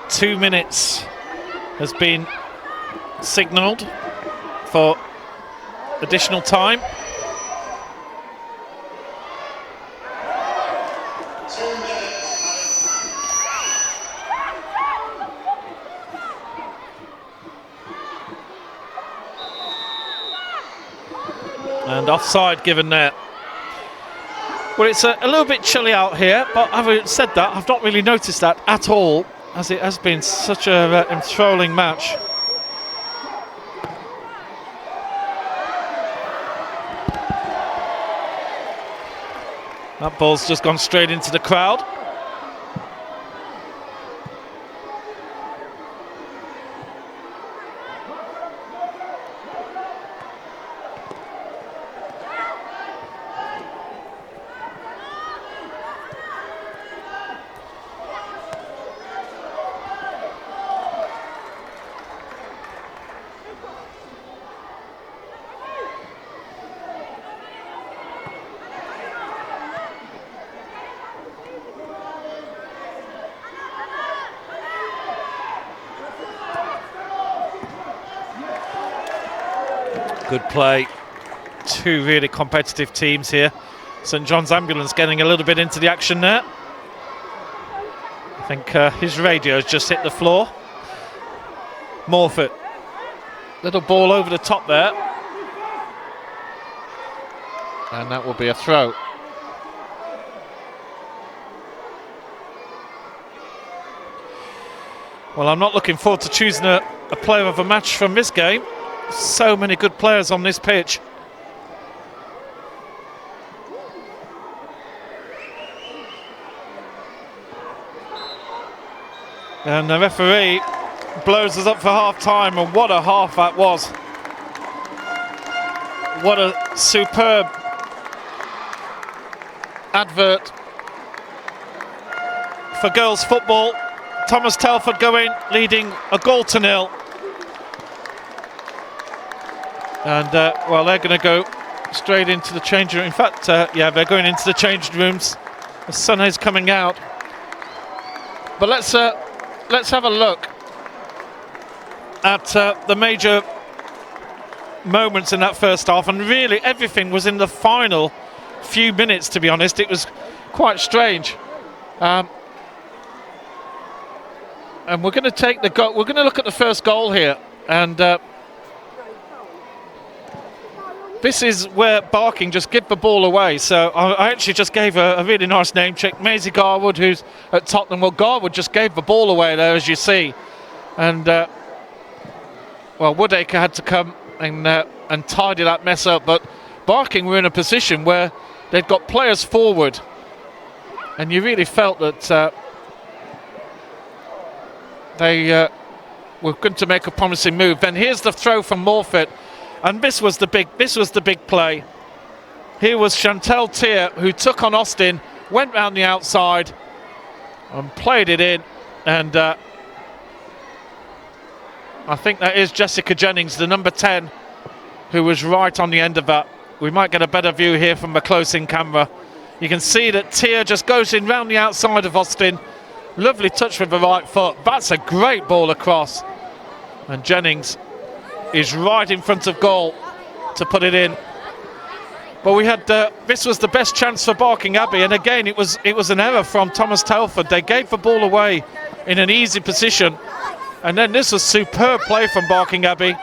Two minutes has been signalled for additional time. And offside given there. Well, it's a little bit chilly out here, but having said that, I've not really noticed that at all, as it has been such a enthralling match. That ball's just gone straight into the crowd. Good play. Two really competitive teams here. St John's Ambulance getting a little bit into the action there. I think his radio's just hit the floor. Morfitt. Little ball over the top there. And that will be a throw. Well, I'm not looking forward to choosing a player of a match from this game. So many good players on this pitch. And the referee blows us up for half-time, and what a half that was. What a superb advert for girls football. Thomas Telford going, leading a 1-0. And, well, they're going to go straight into the changing room. In fact, yeah, they're going into the changing rooms. The sun is coming out. But let's have a look at the major moments in that first half, and really everything was in the final few minutes, to be honest. It was quite strange. And we're going to take the goal. We're going to look at the first goal here, and this is where Barking just give the ball away. So I actually just gave a really nice name check. Maisie Garwood, who's at Tottenham. Well, Garwood just gave the ball away there, as you see. And, well, Woodacre had to come and tidy that mess up. But Barking were in a position where they'd got players forward. And you really felt that they were going to make a promising move. Then here's the throw from Morfitt. And this was the big play. Here was Chantel Tier, who took on Austin, went round the outside and played it in. And I think that is Jessica Jennings, the number 10, who was right on the end of that. We might get a better view here from the close-in camera. You can see that Tier just goes in round the outside of Austin. Lovely touch with the right foot. That's a great ball across. And Jennings is right in front of goal to put it in. But we had this was the best chance for Barking Abbey, and again it was an error from Thomas Telford. They gave the ball away in an easy position, and then this was superb play from Barking Abbey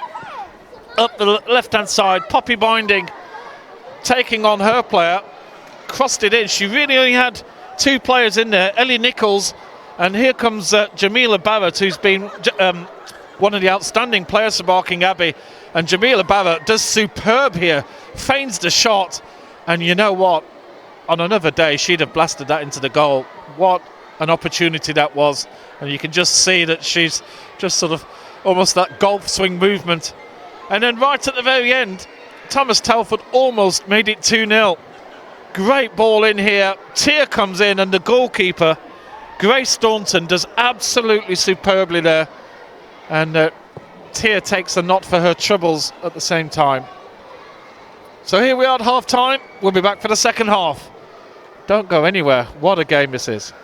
up the left-hand side. Poppy Binding taking on her player, crossed it in. She really only had two players in there, Ellie Nichols, and here comes Jamila Barrett, who's been one of the outstanding players for Barking Abbey. And Jamila Barrett does superb here, feigns the shot, and you know what? On another day, she'd have blasted that into the goal. What an opportunity that was. And you can just see that she's just sort of almost that golf swing movement. And then right at the very end, Thomas Telford almost made it 2-0. Great ball in here. Tier comes in, and the goalkeeper, Grace Staunton, does absolutely superbly there. And Tier takes a knot for her troubles at the same time. So here we are at half-time. We'll be back for the second half. Don't go anywhere. What a game this is.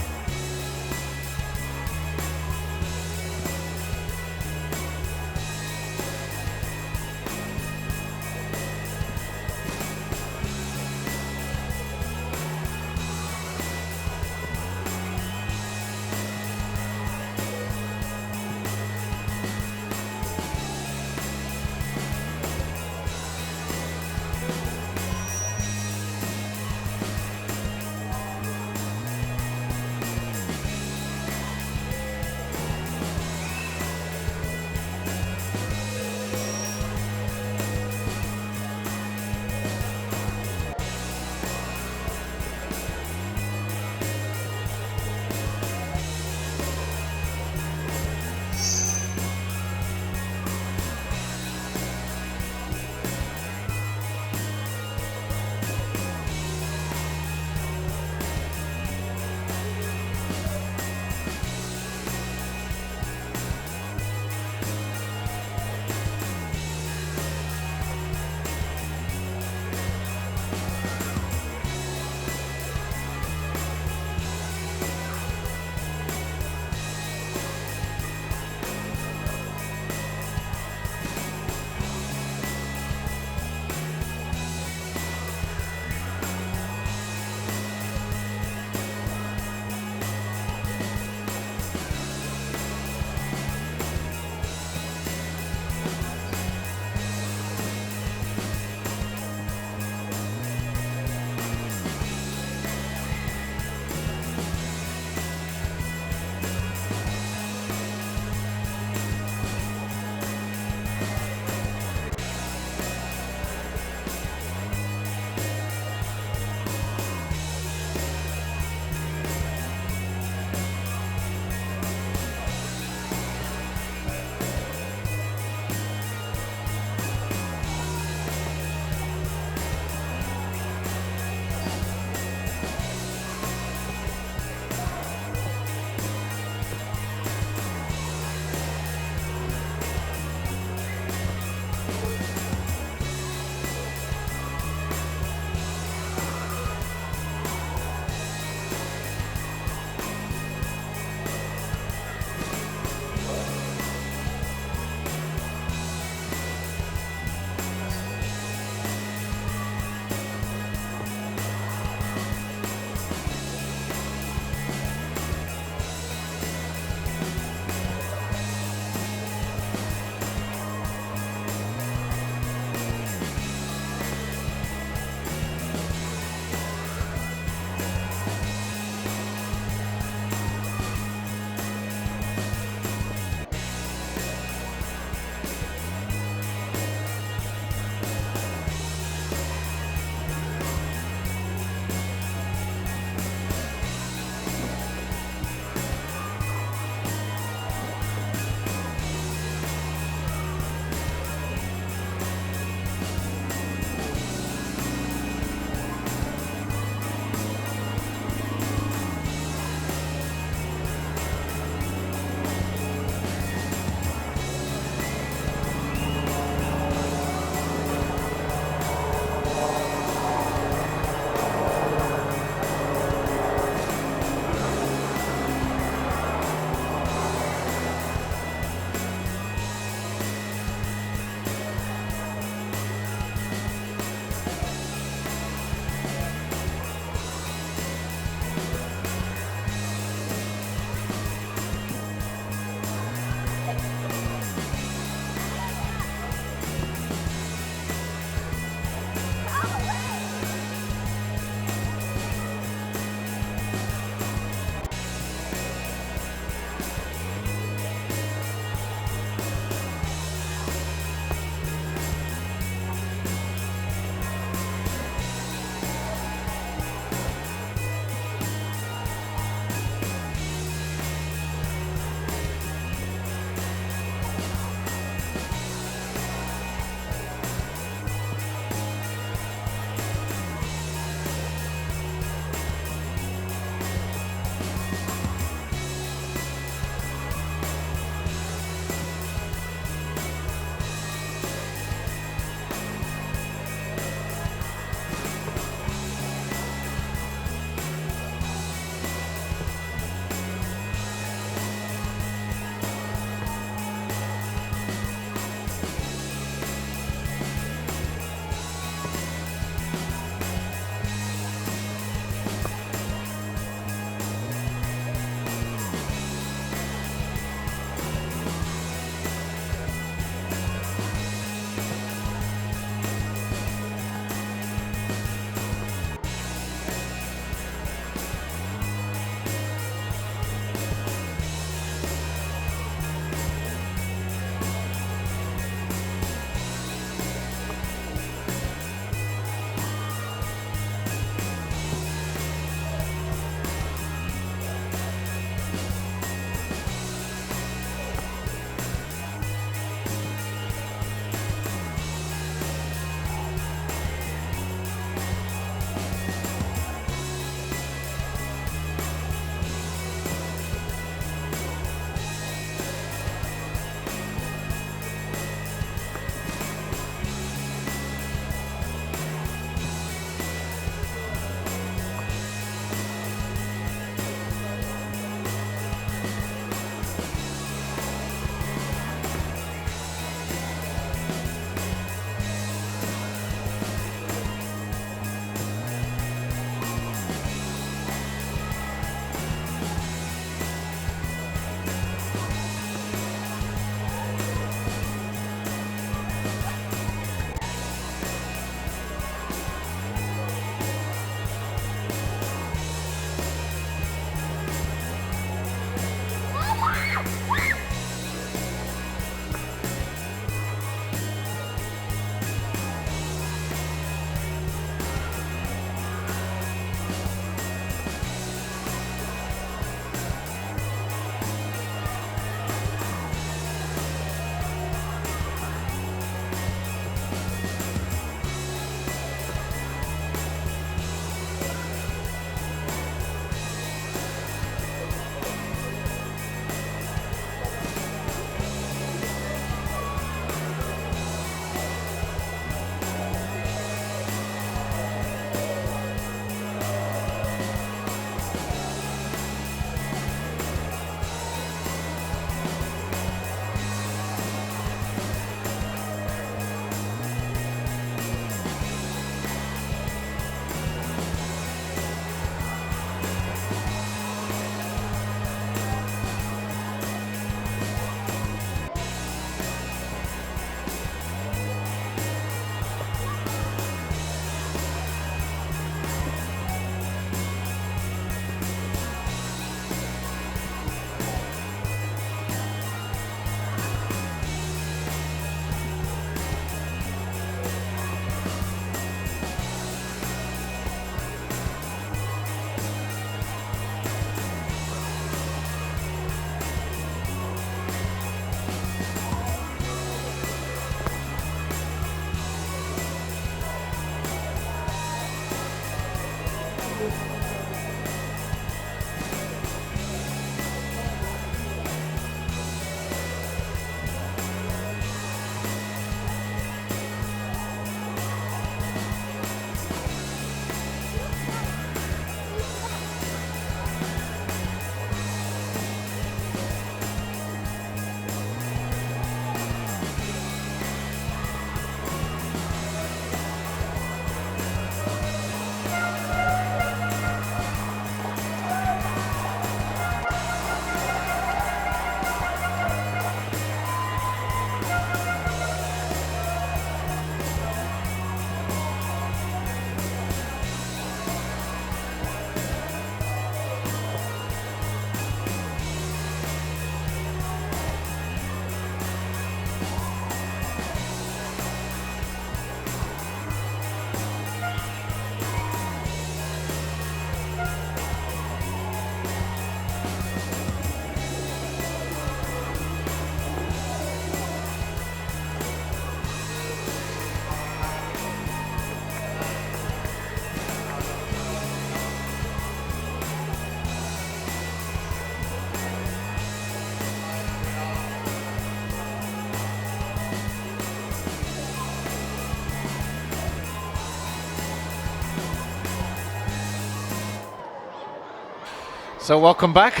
So welcome back.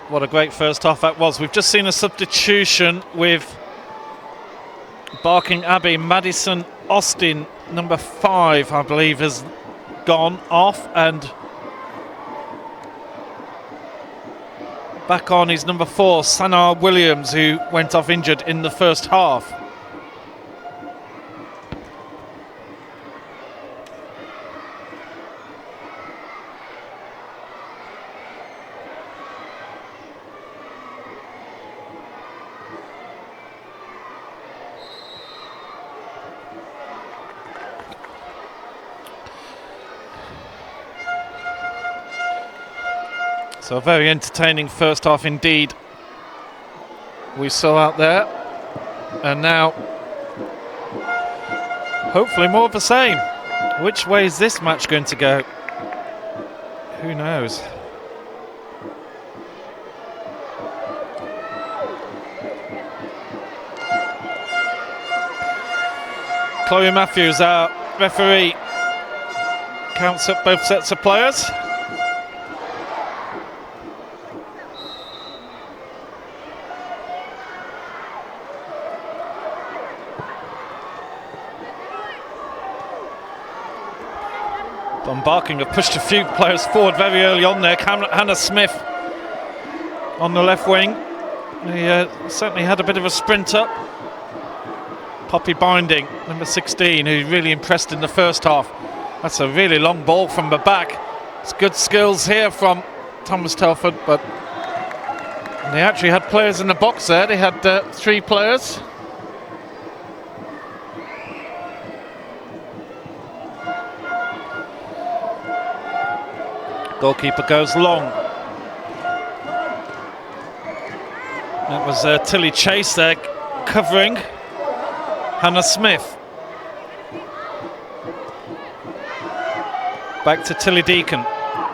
What a great first half that was. We've just seen a substitution with Barking Abbey. Madison Austin, number 5, I believe, has gone off, and back on is number 4, Sanar Williams, who went off injured in the first half. So a very entertaining first half indeed we saw out there, and now hopefully more of the same. Which way is this match going to go? Who knows? Chloe Matthews, our referee, counts up both sets of players. Barking have pushed a few players forward very early on there. Hannah Smith on the left wing. He certainly had a bit of a sprint up. Poppy Binding, number 16, who really impressed in the first half. That's a really long ball from the back. It's good skills here from Thomas Telford, but they actually had players in the box there. They had 3 players. Goalkeeper goes long. That was Tilly Chase there covering Hannah Smith. Back to Tilly Deacon.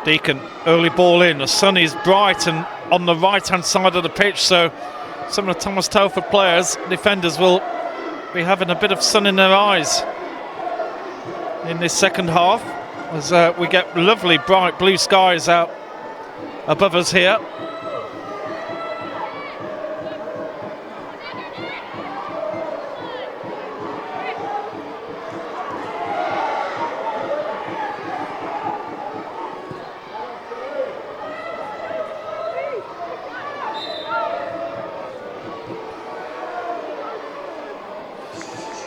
Deacon, early ball in. The sun is bright and on the right hand side of the pitch, so some of the Thomas Telford players, defenders, will be having a bit of sun in their eyes in this second half, as we get lovely bright blue skies out above us here.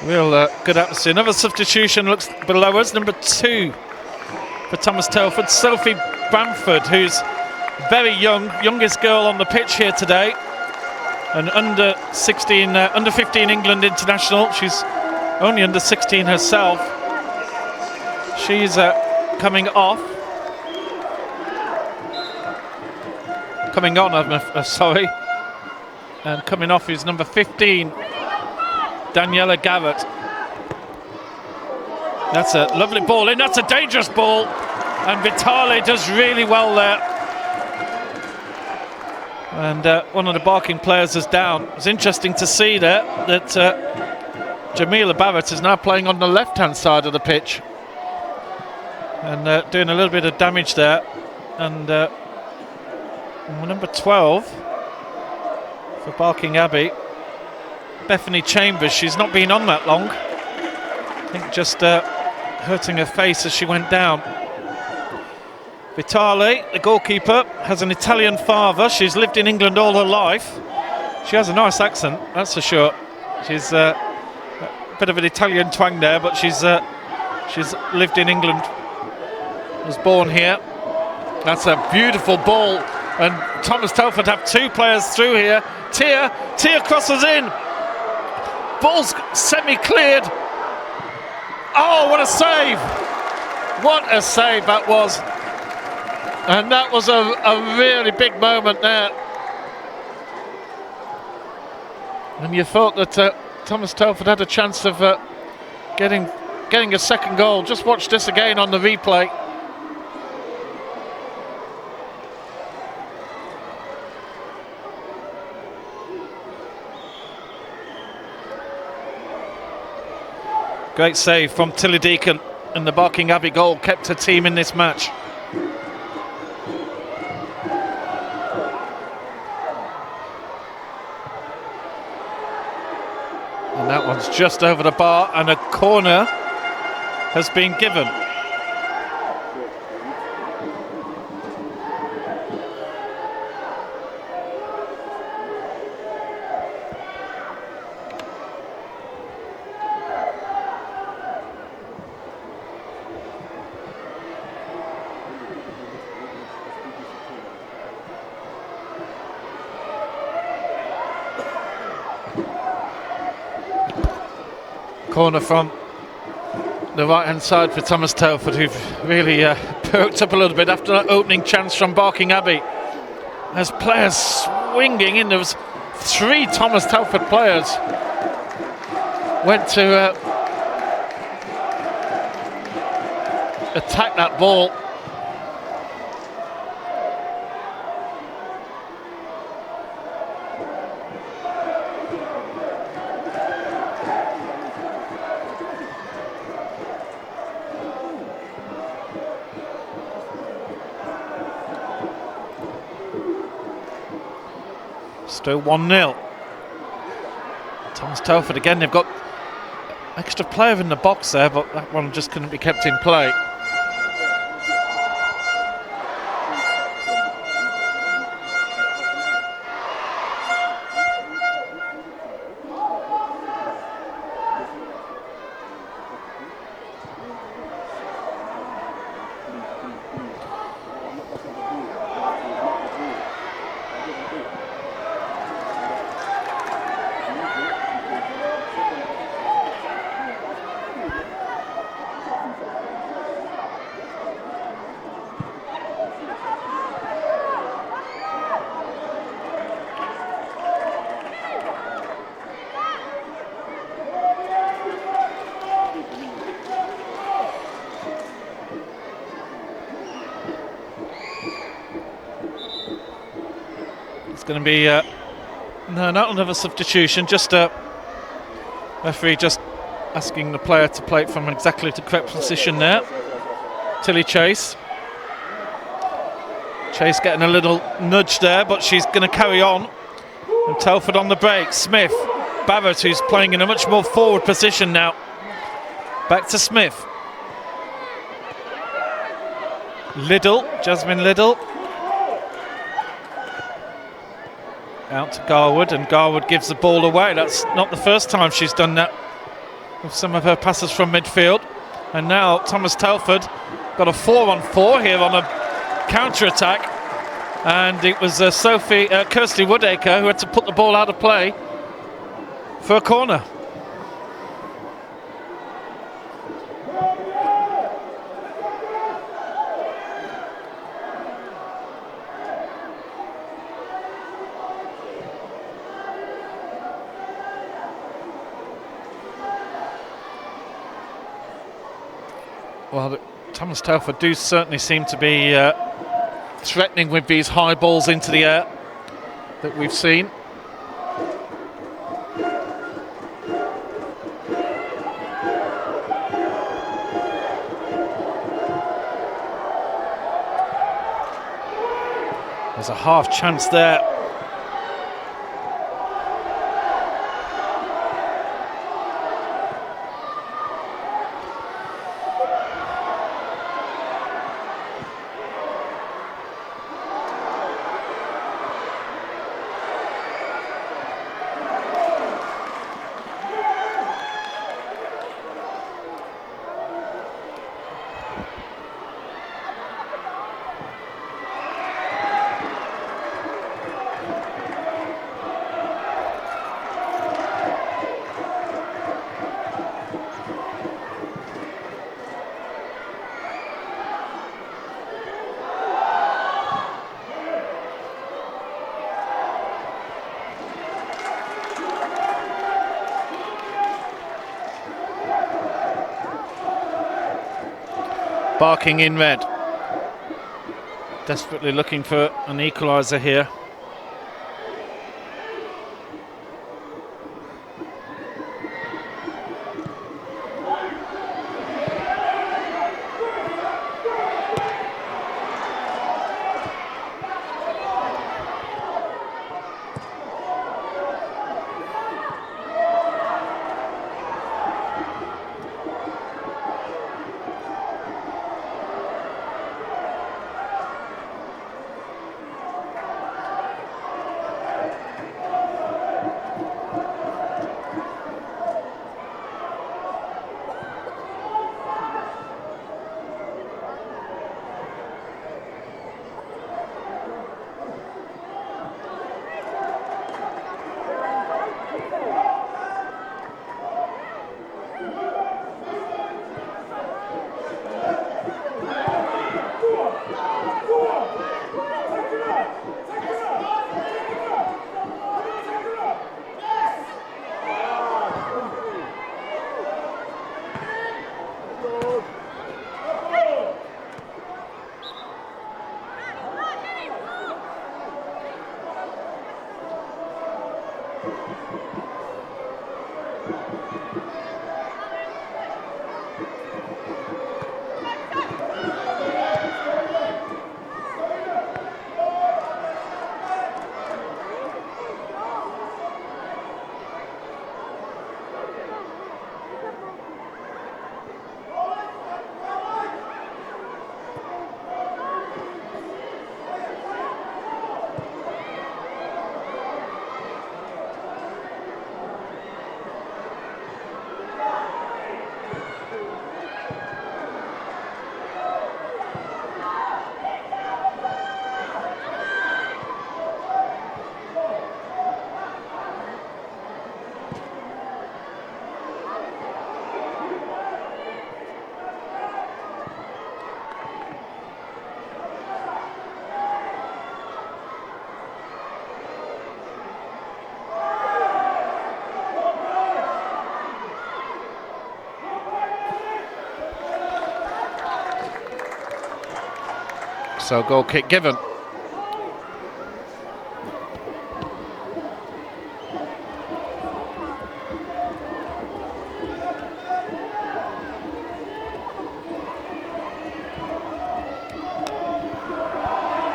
Real good atmosphere. Another substitution looks below us, number 2 for Thomas Telford, Sophie Bamford, who's very young, youngest girl on the pitch here today, an under 15 England international. She's only under 16 herself. She's coming on, sorry, and coming off is number 15, Daniela Garrett. That's a lovely ball in, that's a dangerous ball, and Vitale does really well there. And one of the Barking players is down. It's interesting to see there that Jamila Barrett is now playing on the left-hand side of the pitch and doing a little bit of damage there. And number 12 for Barking Abbey, Bethany Chambers, she's not been on that long. I think just hurting her face as she went down. Vitale, the goalkeeper, has an Italian father. She's lived in England all her life. She has a nice accent, that's for sure. She's a bit of an Italian twang there, but she's lived in England, was born here. That's a beautiful ball, and Thomas Telford have 2 players through here. Tia crosses in. Ball's semi-cleared. Oh, what a save! What a save that was. And that was a really big moment there. And you thought that Thomas Telford had a chance of getting a second goal. Just watch this again on the replay. Great save from Tilly Deacon, and the Barking Abbey goal kept her team in this match. just over the bar, and a corner has been given. Corner from the right hand side for Thomas Telford, who've really perked up a little bit after that opening chance from Barking Abbey. There's players swinging in. There was 3 Thomas Telford players went to attack that ball. Still 1-0. Thomas Telford again, they've got extra player in the box there, but that one just couldn't be kept in play. It's going to be no, not another substitution, just a referee just asking the player to play it from exactly the correct position there. Tilly Chase getting a little nudge there, but she's going to carry on. And Telford on the break. Smith, Barrett, who's playing in a much more forward position now. Back to Smith. Jasmine Liddell. Out to Garwood, and Garwood gives the ball away. That's not the first time she's done that with some of her passes from midfield. And now Thomas Telford got a 4-on-4 here on a counter-attack. And it was Kirsty Woodacre who had to put the ball out of play for a corner. Well, Thomas Telford do certainly seem to be threatening with these high balls into the air that we've seen. There's a half chance there. Barking in red, desperately looking for an equaliser here. So goal kick given.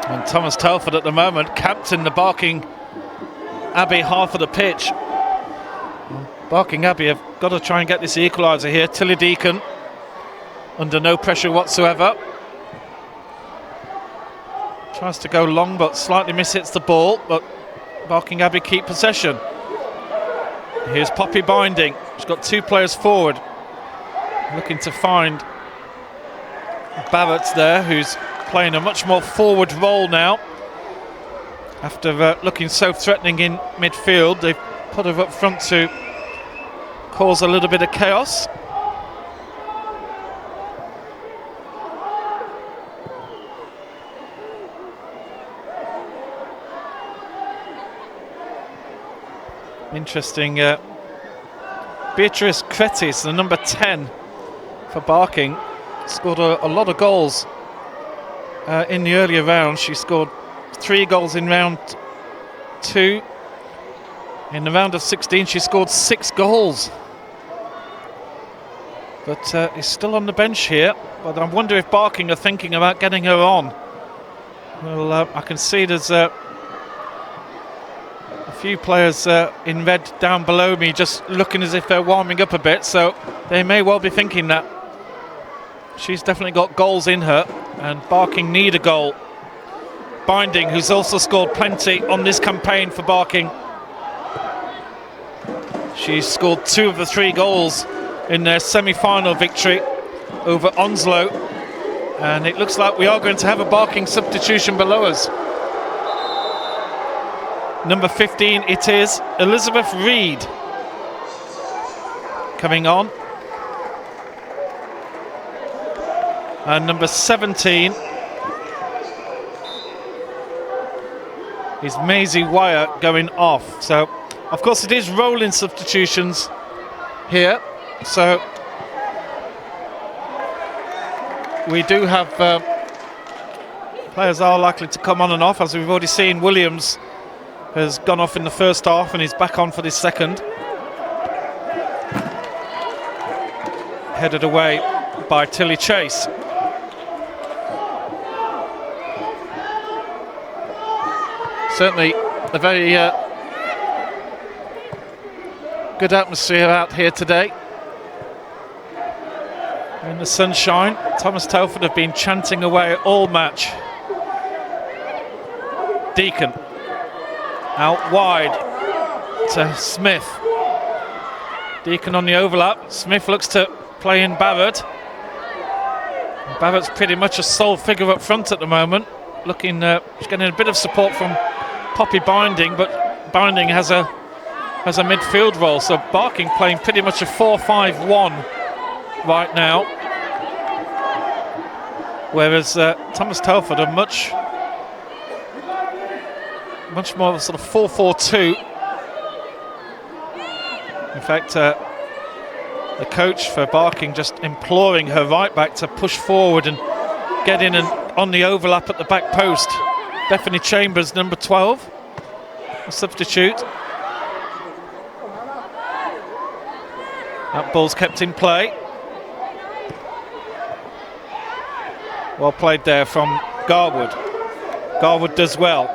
And Thomas Telford at the moment captain the Barking Abbey half of the pitch. Barking Abbey have got to try and get this equaliser here. Tilly Deacon under no pressure whatsoever. Tries to go long but slightly mishits the ball, but Barking Abbey keep possession. Here's Poppy Binding. She's got two players forward, looking to find Barrett there, who's playing a much more forward role now. After looking so threatening in midfield, they've put her up front to cause a little bit of chaos. Interesting. Beatrice Cretis, the number 10 for Barking, scored a lot of goals in the earlier round. She scored 3 goals in round 2. In the round of 16 she scored 6 goals. But is still on the bench here. But I wonder if Barking are thinking about getting her on. Well, I can see there's a few players in red down below me just looking as if they're warming up a bit, so they may well be thinking that. She's definitely got goals in her, and Barking need a goal. Binding, who's also scored plenty on this campaign for Barking. She's scored 2 of the 3 goals in their semi-final victory over Onslow, and it looks like we are going to have a Barking substitution below us. Number 15 it is, Elizabeth Reed coming on. And number 17 is Maisie Wyatt going off. So, of course, it is rolling substitutions here. So, we do have players are likely to come on and off, as we've already seen. Williams has gone off in the first half and is back on for the second. Headed away by Tilly Chase. Certainly a very good atmosphere out here today. In the sunshine, Thomas Telford have been chanting away all match. Deacon out wide to Smith. Deacon on the overlap. Smith looks to play in Barrett. Barrett's pretty much a sole figure up front at the moment. Looking, she's getting a bit of support from Poppy Binding, but Binding has a midfield role. So Barking playing pretty much a 4-5-1 right now, whereas Thomas Telford are much more of a sort of 4-4-2. In fact, the coach for Barking just imploring her right back to push forward and get in and on the overlap at the back post. Bethany Chambers, number 12, a substitute. That ball's kept in play. Well played there from Garwood. Garwood does well.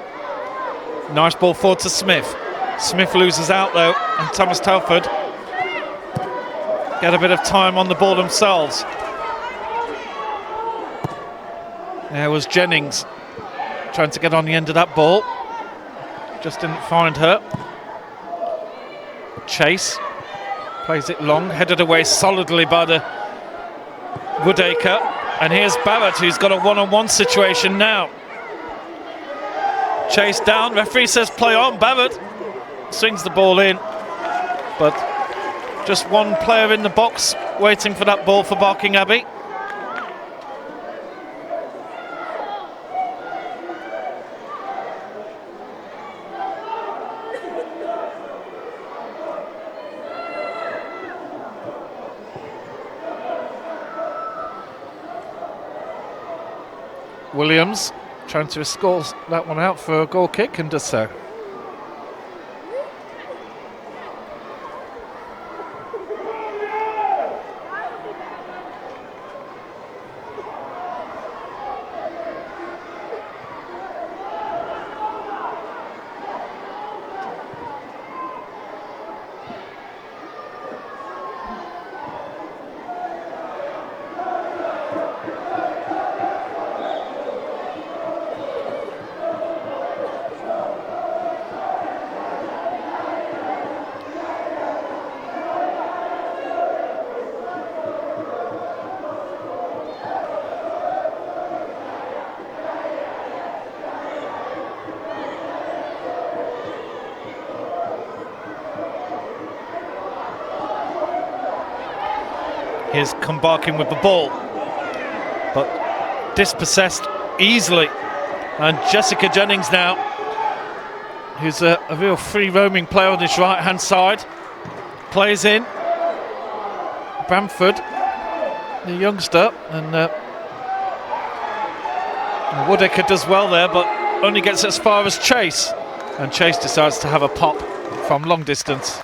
Nice ball forward to Smith. Smith loses out though, and Thomas Telford get a bit of time on the ball themselves. There was Jennings trying to get on the end of that ball. Just didn't find her. Chase plays it long, headed away solidly by the Woodacre. And here's Barrett, who's got a one-on-one situation now. Chase down, referee says play on. Barrett swings the ball in, but just one player in the box waiting for that ball for Barking Abbey. Williams trying to escort that one out for a goal kick, and does so. Here's Barking with the ball, but dispossessed easily. And Jessica Jennings now, who's a real free roaming player on this right hand side, plays in. Bamford, the youngster, and Woodacre does well there, but only gets as far as Chase, and Chase decides to have a pop from long distance.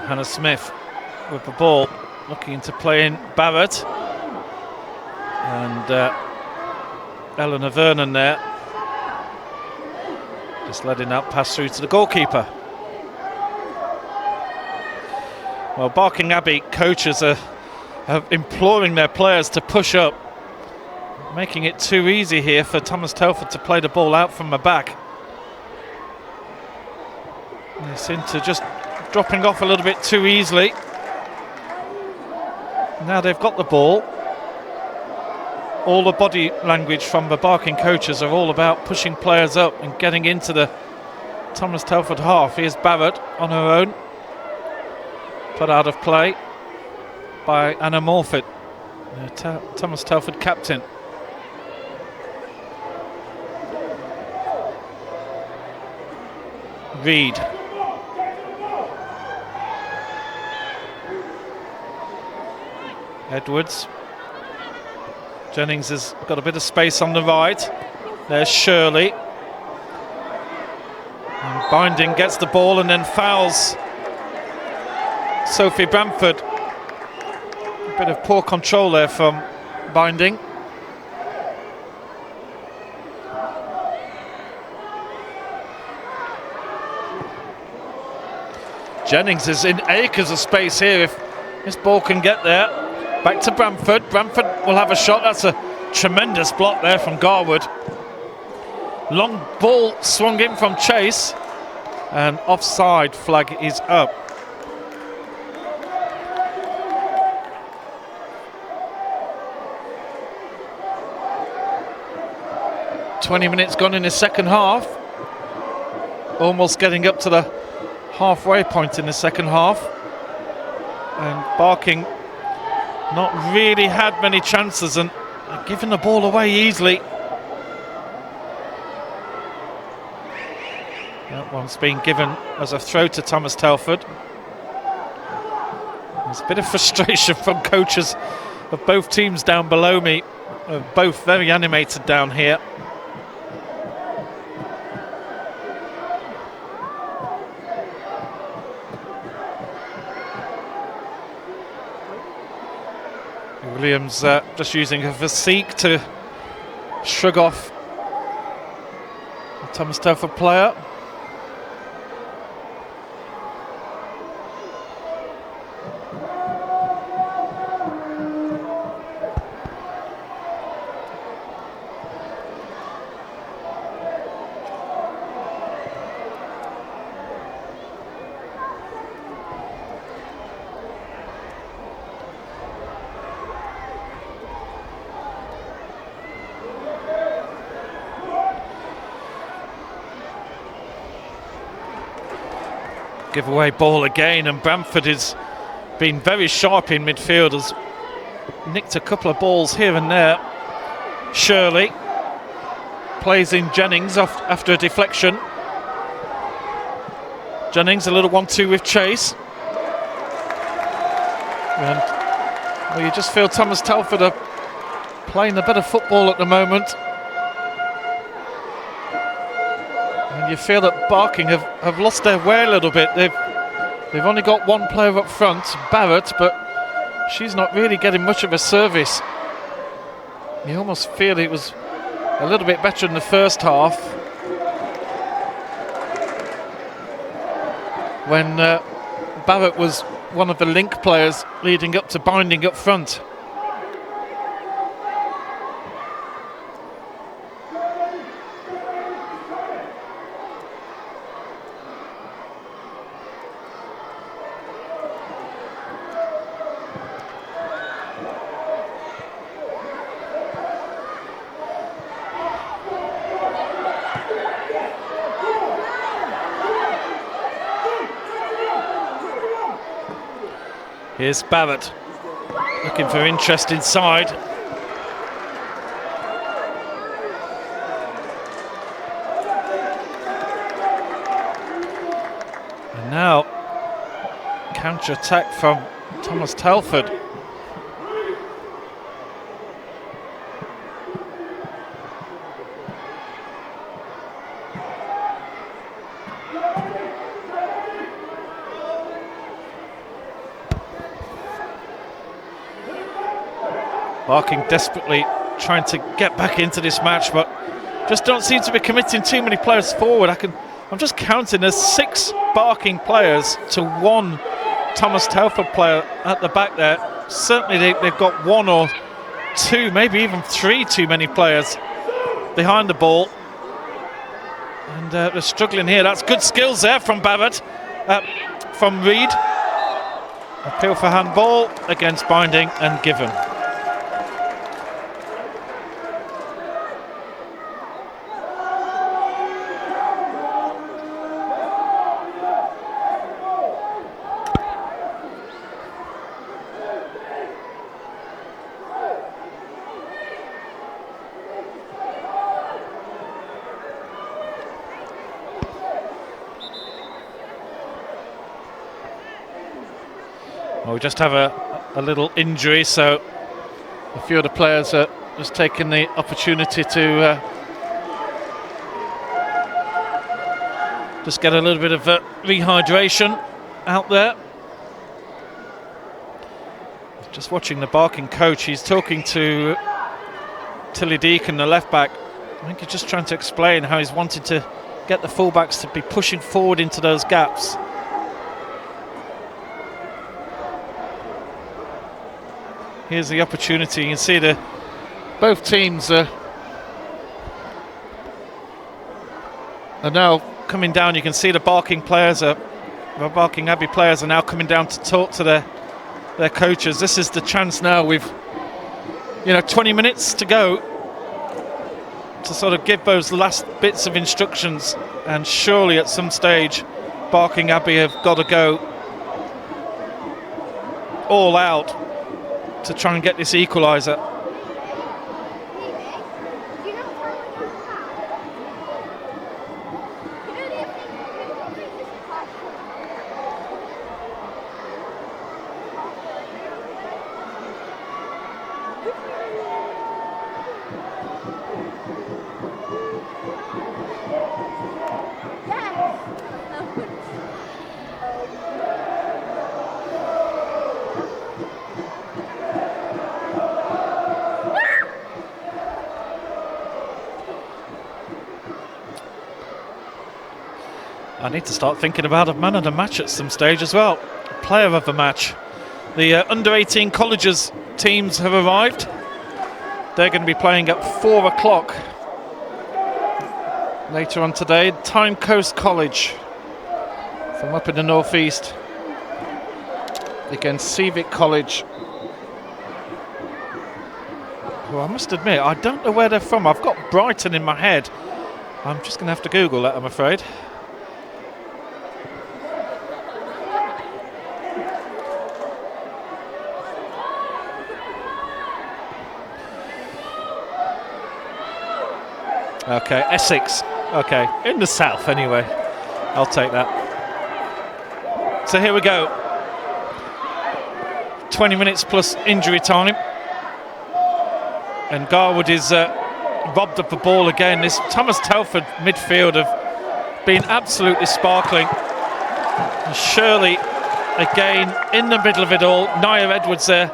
Hannah Smith with the ball, looking to play in Barrett, and Eleanor Vernon there, just letting that pass through to the goalkeeper. Well, Barking Abbey coaches are imploring their players to push up, making it too easy here for Thomas Telford to play the ball out from the back. And they seem to just dropping off a little bit too easily. Now they've got the ball. All the body language from the Barking coaches are all about pushing players up and getting into the Thomas Telford half. Here's Barrett on her own, put out of play by Anna Morford, Thomas Telford captain. Reed. Edwards. Jennings has got a bit of space on the right. There's Shirley. And Binding gets the ball and then fouls Sophie Bamford. A bit of poor control there from Binding. Jennings is in acres of space here if this ball can get there. Back to Bamford. Bamford will have a shot. That's a tremendous block there from Garwood. Long ball swung in from Chase, and offside flag is up. "20 minutes gone in the second half. Almost getting up to the halfway point in the second half. And Barking not really had many chances and giving the ball away easily. That one's been given as a throw to Thomas Telford. There's a bit of frustration from coaches of both teams down below me. Both very animated down here. Williams just using her physique to shrug off the Thomas Telford player. Giveaway ball again, and Bamford has been very sharp in midfield, has nicked a couple of balls here and there. Shirley plays in Jennings after a deflection. Jennings, a little 1-2 with Chase. And well, you just feel Thomas Telford are playing the better football at the moment. And you feel that Barking have lost their way a little bit. They've only got one player up front, Barrett, but she's not really getting much of a service. You almost feel it was a little bit better in the first half, when Barrett was one of the link players leading up to Binding up front. Here's Barrett looking for interest inside. And now counter-attack from Thomas Telford. Barking desperately trying to get back into this match, but just don't seem to be committing too many players forward. I'm just counting, there's 6 Barking players to 1 Thomas Telford player at the back there. Certainly they've got 1 or 2, maybe even 3 too many players behind the ball. And they're struggling here. That's good skills there from Barrett, from Reed. Appeal for handball against Binding and given. Well, we just have a little injury, so a few of the players are just taking the opportunity to just get a little bit of rehydration out there. Just watching the Barking coach, he's talking to Tilly Deacon, the left back. I think he's just trying to explain how he's wanting to get the fullbacks to be pushing forward into those gaps. Here's the opportunity. You can see both teams are now coming down. You can see the Barking players, the Barking Abbey players are now coming down to talk to their coaches. This is the chance now with 20 minutes to go to sort of give those last bits of instructions, and surely at some stage Barking Abbey have got to go all out to try and get this equaliser. I need to start thinking about a man of the match at some stage as well. Player of the match. The under-18 colleges teams have arrived. They're going to be playing at 4 o'clock later on today. Time Coast College from up in the northeast against Civic College. Well, I must admit, I don't know where they're from. I've got Brighton in my head. I'm just going to have to Google that, I'm afraid. Okay, Essex. Okay, in the south anyway. I'll take that. So here we go. 20 minutes plus injury time. And Garwood is robbed of the ball again. This Thomas Telford midfield have been absolutely sparkling. And Shirley again in the middle of it all. Nia Edwards there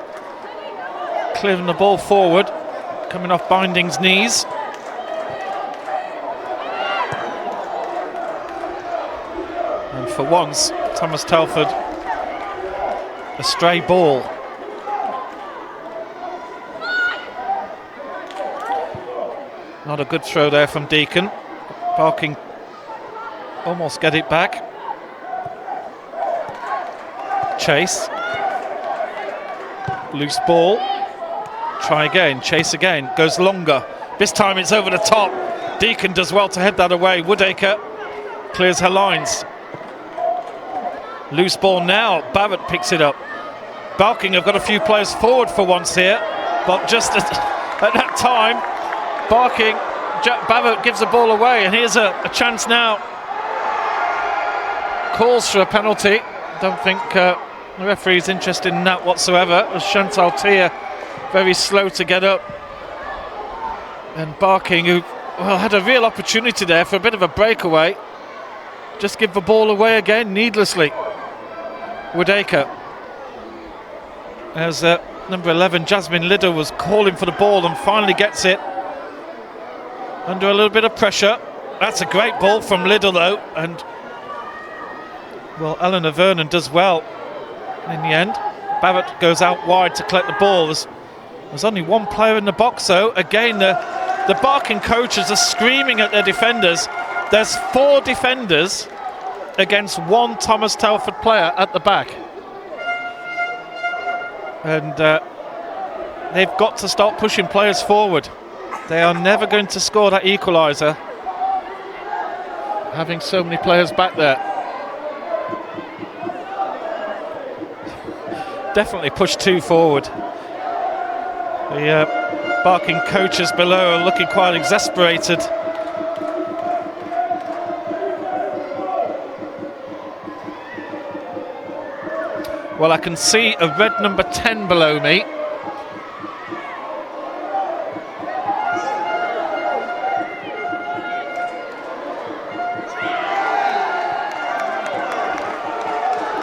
clearing the ball forward, coming off Binding's knees. And for once, Thomas Telford, a stray ball. Not a good throw there from Deacon. Barking almost get it back. Chase. Loose ball. Try again, chase again, goes longer. This time it's over the top. Deacon does well to head that away. Woodacre clears her lines. Loose ball now, Barrett picks it up. Barking have got a few players forward for once here, but just at that time, Barking, Barrett gives the ball away, and here's a chance now. Calls for a penalty. Don't think the referee's interested in that whatsoever, as Chantal Tier very slow to get up. And Barking, who had a real opportunity there for a bit of a breakaway, just give the ball away again needlessly. Woodacre, as number 11 Jasmine Liddell was calling for the ball and finally gets it under a little bit of pressure. That's a great ball from Liddell though, and well, Eleanor Vernon does well in the end. Barrett goes out wide to collect the ball. There's only one player in the box though. Again, the Barking coaches are screaming at their defenders. There's 4 defenders against 1 Thomas Telford player at the back. And they've got to start pushing players forward. They are never going to score that equaliser, having so many players back there. Definitely push 2 forward. The Barking coaches below are looking quite exasperated. Well, I can see a red number 10 below me.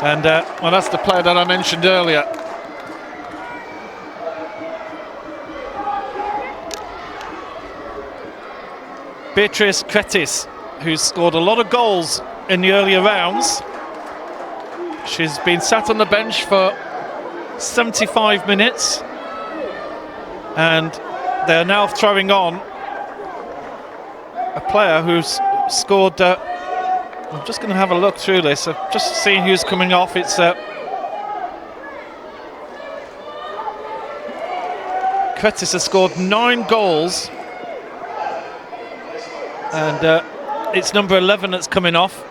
And, well, that's the player that I mentioned earlier. Beatrice Cretis, who's scored a lot of goals in the earlier rounds. She's been sat on the bench for 75 minutes, and they're now throwing on a player who's scored. I'm just going to have a look through this. I've just seen who's coming off. It's Cretis has scored 9 goals, and it's number 11 that's coming off.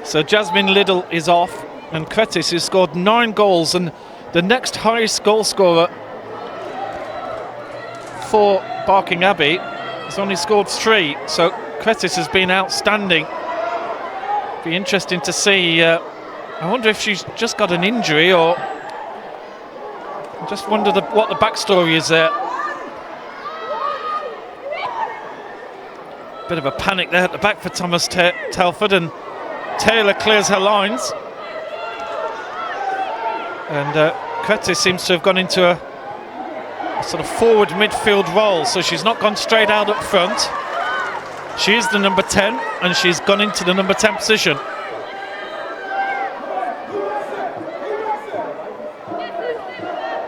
So Jasmine Liddell is off, and Cretis, who scored 9 goals, and the next highest goal scorer for Barking Abbey has only scored 3. So Cretis has been outstanding. Be interesting to see. I wonder if she's just got an injury, or I just wonder what the backstory is there. Bit of a panic there at the back for Thomas Telford, and Taylor clears her lines, and Cretis seems to have gone into a sort of forward midfield role, so she's not gone straight out up front. She is the number 10, and she's gone into the number 10 position.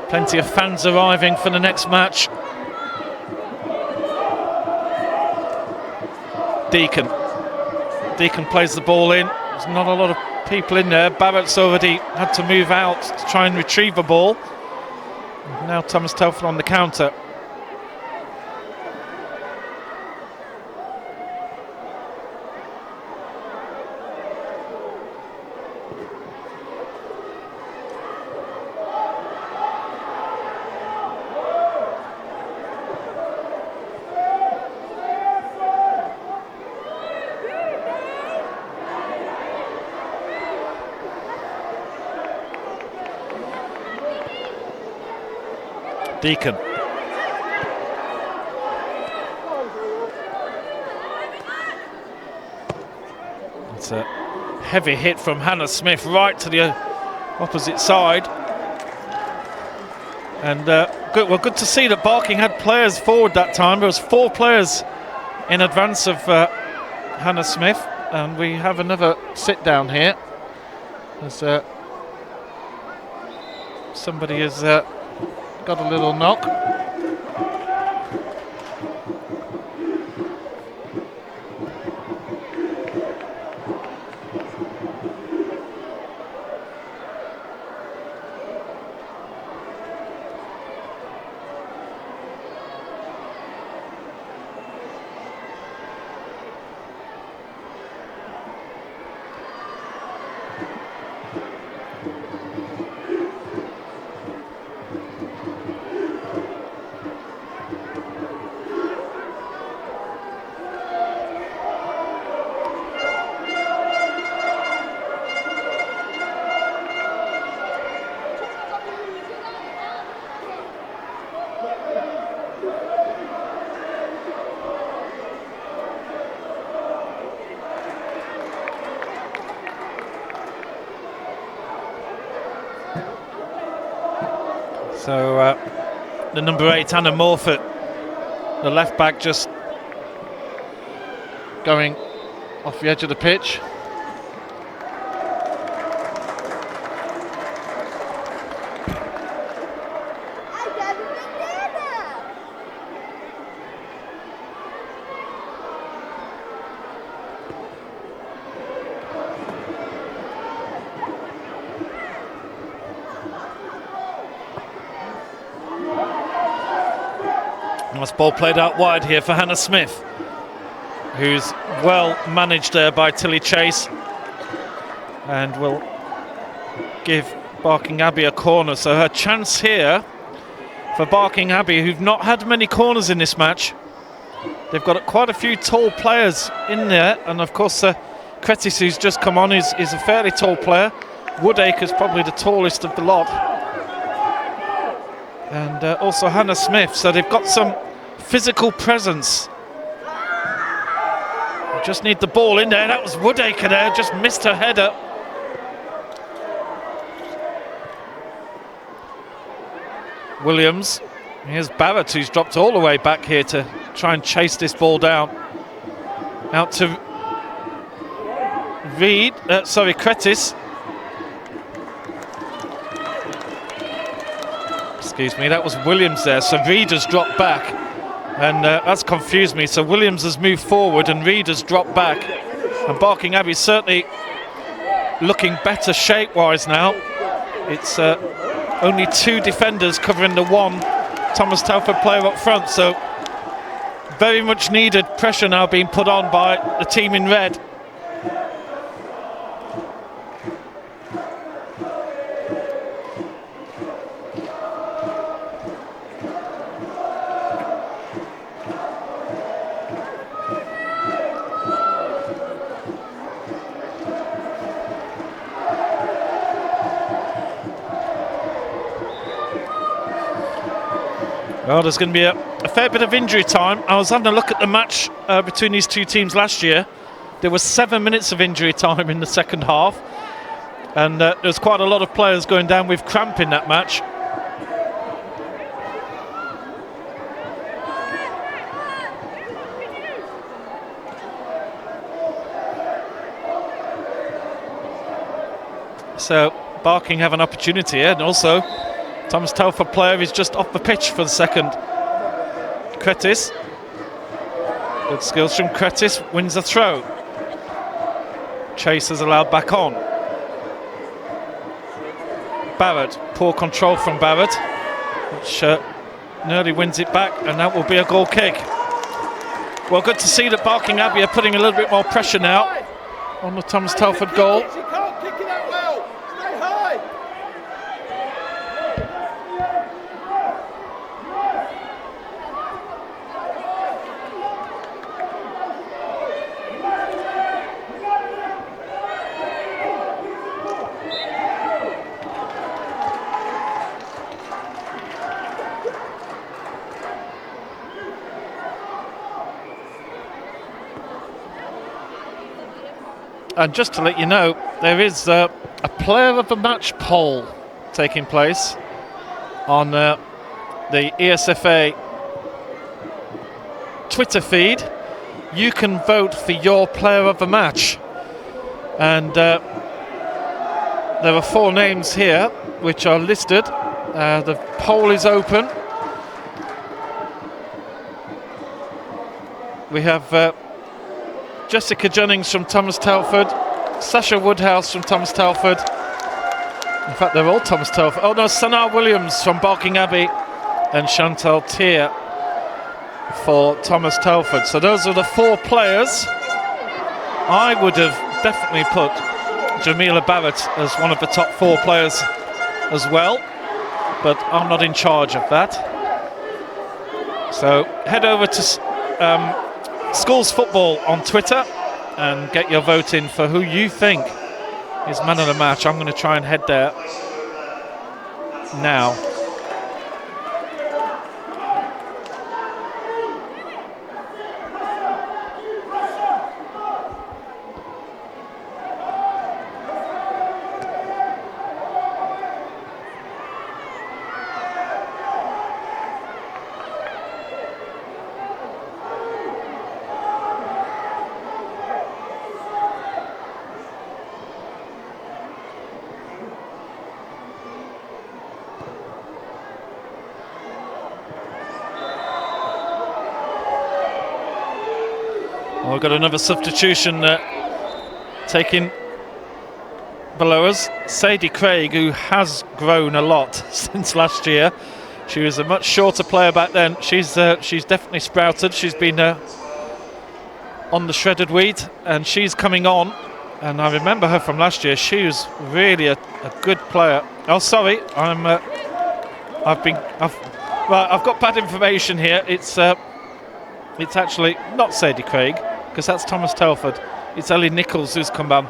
Plenty of fans arriving for the next match. Deacon plays the ball in. There's not a lot of people in there. Barrett's already had to move out to try and retrieve the ball. Now Thomas Telford on the counter. Deacon. It's a heavy hit from Hannah Smith right to the opposite side. And good to see that Barking had players forward that time. There was 4 players in advance of Hannah Smith, and we have another sit down here. As somebody has got a little knock. So the number 8, Anna Morford, the left back, just going off the edge of the pitch. Nice ball played out wide here for Hannah Smith, who's well managed there by Tilly Chase, and will give Barking Abbey a corner. So her chance here for Barking Abbey, who've not had many corners in this match. They've got quite a few tall players in there, and of course Cretis, who's just come on, is a fairly tall player. Woodacre's probably the tallest of the lot, and also Hannah Smith. So they've got some physical presence. Just need the ball in there. That was Woodacre there, just missed her header. Williams. Here's Barrett, who's dropped all the way back here to try and chase this ball down. Out to Cretis. Excuse me, that was Williams there. So Reed has dropped back, and that's confused me. So Williams has moved forward and Reed has dropped back. And Barking Abbey certainly looking better shape-wise now. It's only 2 defenders covering the 1 Thomas Telford player up front. So very much needed pressure now being put on by the team in red. Well, there's going to be a fair bit of injury time. I was having a look at the match between these 2 teams last year. There was 7 minutes of injury time in the second half, and there's quite a lot of players going down with cramp in that match. So Barking have an opportunity here, and also Thomas Telford player is just off the pitch for the second. Cretis. Good skills from Cretis, wins the throw. Chase is allowed back on. Barrett, poor control from Barrett, which nearly wins it back, and that will be a goal kick. Well, good to see that Barking Abbey are putting a little bit more pressure now on the Thomas Telford goal. And just to let you know, there is a player of the match poll taking place on the ESFA Twitter feed. You can vote for your player of the match, and there are 4 names here which are listed. The poll is open. We have Jessica Jennings from Thomas Telford, Sasha Woodhouse from Thomas Telford. In fact, they're all Thomas Telford. Oh no, Sanaa Williams from Barking Abbey, and Chantal Tier for Thomas Telford. So those are the 4 players. I would have definitely put Jamila Barrett as one of the top 4 players as well, but I'm not in charge of that. So head over to Schools Football on Twitter and get your vote in for who you think is man of the match. I'm going to try and head there now. We've got another substitution taking below us. Sadie Craig, who has grown a lot since last year. She was a much shorter player back then. She's definitely sprouted. She's been on the shredded wheat, and she's coming on. And I remember her from last year. She was really a good player. Oh, sorry, I've got bad information here. It's actually not Sadie Craig, because that's Thomas Telford. It's Ellie Nichols who's come on.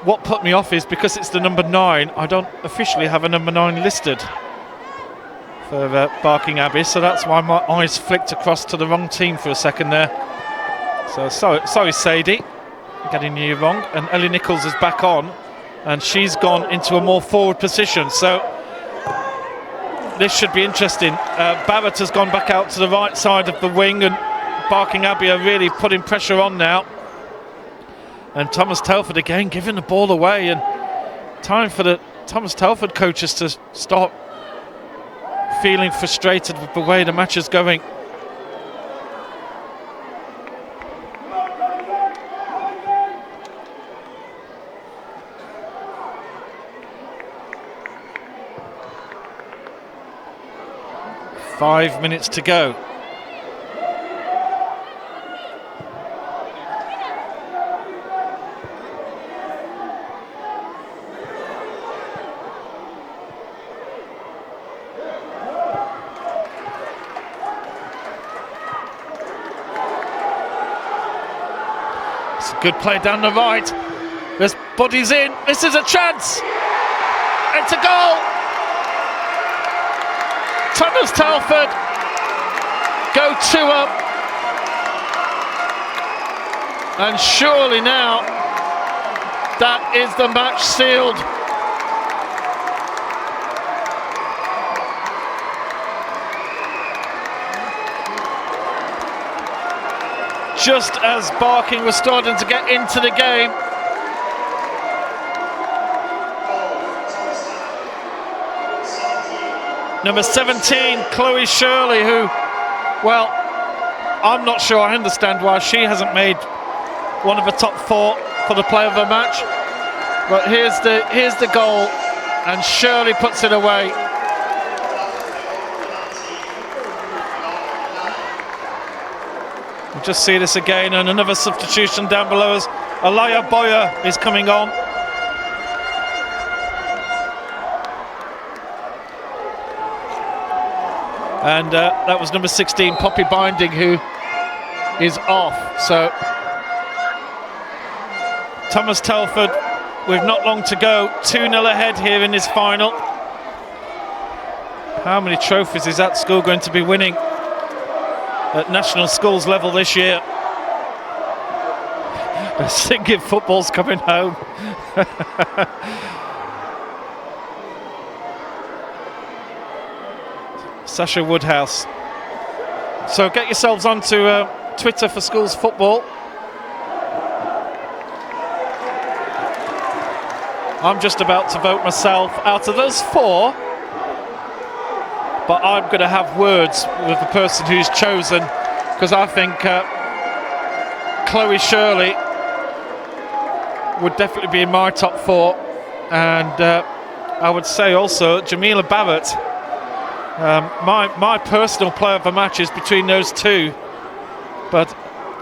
What put me off is because it's the number 9, I don't officially have a number 9 listed for Barking Abbey, so that's why my eyes flicked across to the wrong team for a second there. So sorry Sadie, getting you wrong. And Ellie Nichols is back on, and she's gone into a more forward position, so this should be interesting. Barrett has gone back out to the right side of the wing, and Barking Abbey are really putting pressure on now. And Thomas Telford again giving the ball away, and time for the Thomas Telford coaches to start feeling frustrated with the way the match is going. Five minutes to go. It's a good play down the right. There's bodies in. This is a chance. It's a goal. Thomas Telford go 2-up, and surely now that is the match sealed. Just as Barking was starting to get into the game, number 17, Chloe Shirley, who, well, I'm not sure I understand why she hasn't made one of the top 4 for the player of the match. But here's the goal, and Shirley puts it away. We'll just see this again, and another substitution down below us. Alaya Boyer is coming on. And that was number 16, Poppy Binding, who is off. So Thomas Telford, with not long to go, 2-0 ahead here in this final. How many trophies is that school going to be winning at national schools level this year? They're singing football's coming home. Sasha Woodhouse. So get yourselves onto Twitter for Schools Football. I'm just about to vote myself out of those 4, but I'm going to have words with the person who's chosen, because I think Chloe Shirley would definitely be in my top 4, and I would say also Jamila Barrett. My personal player of the match is between those 2, but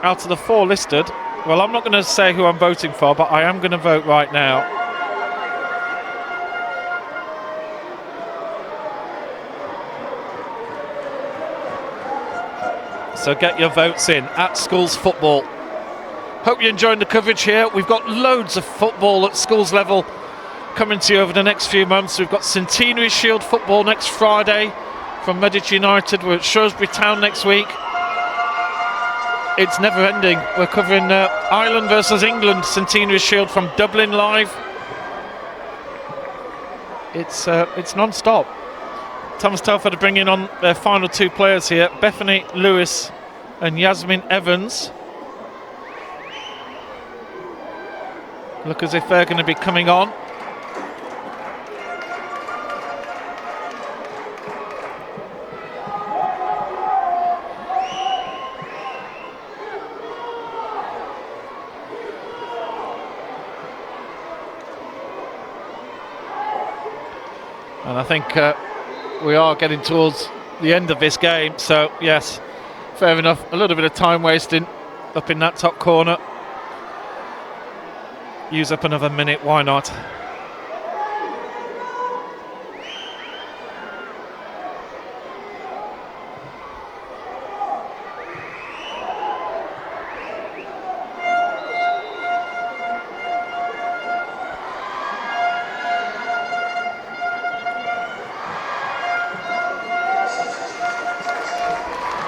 out of the 4 listed, well, I'm not going to say who I'm voting for, but I am going to vote right now. So get your votes in at Schools Football. Hope you're enjoying the coverage here. We've got loads of football at schools level coming to you over the next few months. We've got Centenary Shield football next Friday from Medici United. We're at Shrewsbury Town next week. It's never ending. We're covering Ireland versus England Centenary Shield from Dublin live. It's non-stop. Thomas Telford are bringing on their final 2 players here, Bethany Lewis and Yasmin Evans. Look as if they're going to be coming on. And I think we are getting towards the end of this game, so yes, fair enough. A little bit of time wasting up in that top corner. Use up another minute, why not?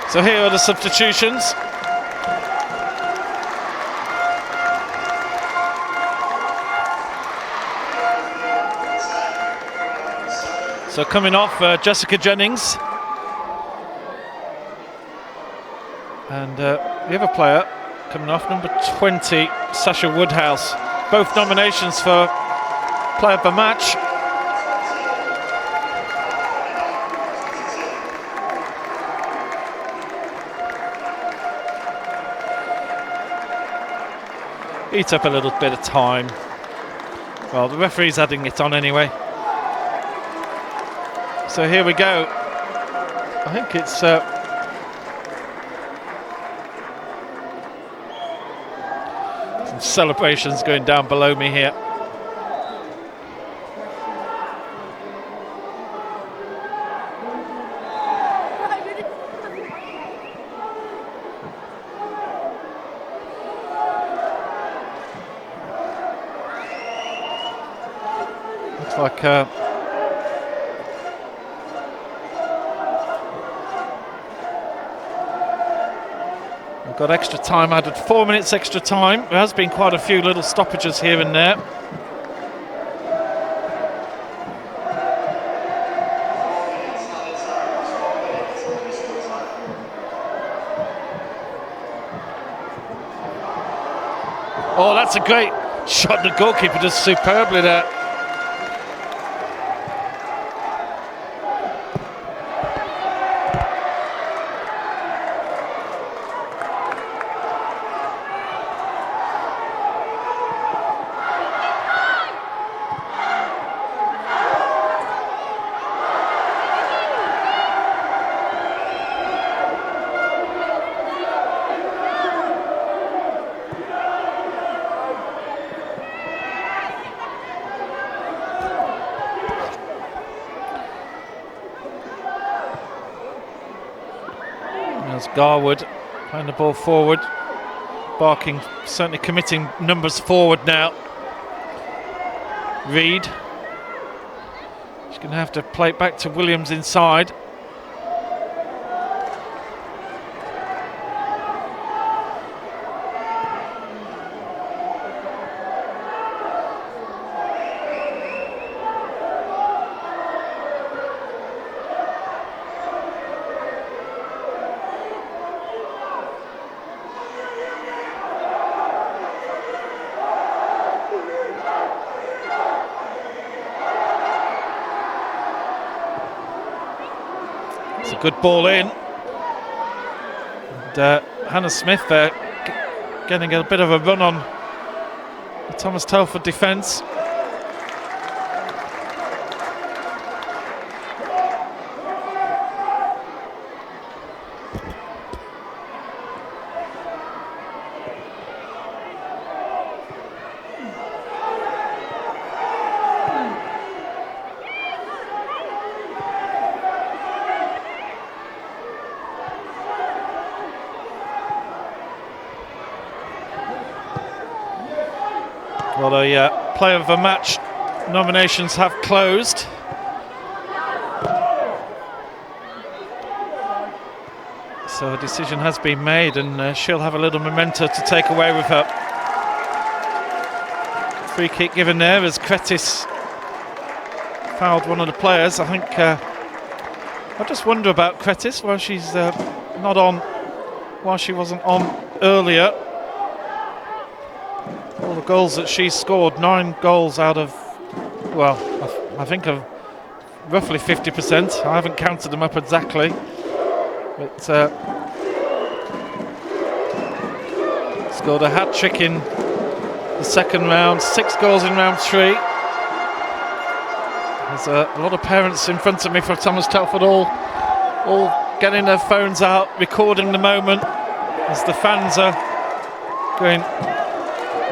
So here are the substitutions. So coming off, Jessica Jennings. And the other player coming off, number 20, Sasha Woodhouse. Both nominations for Player of the Match. Eat up a little bit of time. Well, the referee's adding it on anyway. So here we go. I think it's some celebrations going down below me here. Looks like we've got extra time added, 4 minutes extra time. There has been quite a few little stoppages here and there. Oh, that's a great shot. The goalkeeper does superbly there. There's Garwood playing the ball forward. Barking certainly committing numbers forward now. Reed. She's going to have to play it back to Williams inside. good ball in. And Hannah Smith there getting a bit of a run on the Thomas Telford defence. Well, the Player of the Match nominations have closed. So a decision has been made, and she'll have a little memento to take away with her. Free kick given there as Cretis fouled one of the players. I think I just wonder about Cretis, why she's not on, why she wasn't on earlier. All the goals that she's scored, 9 goals out of, well, I think of roughly 50%. I haven't counted them up exactly, but scored a hat-trick in the second round, 6 goals in round 3. There's a lot of parents in front of me for Thomas Telford, all getting their phones out, recording the moment as the fans are going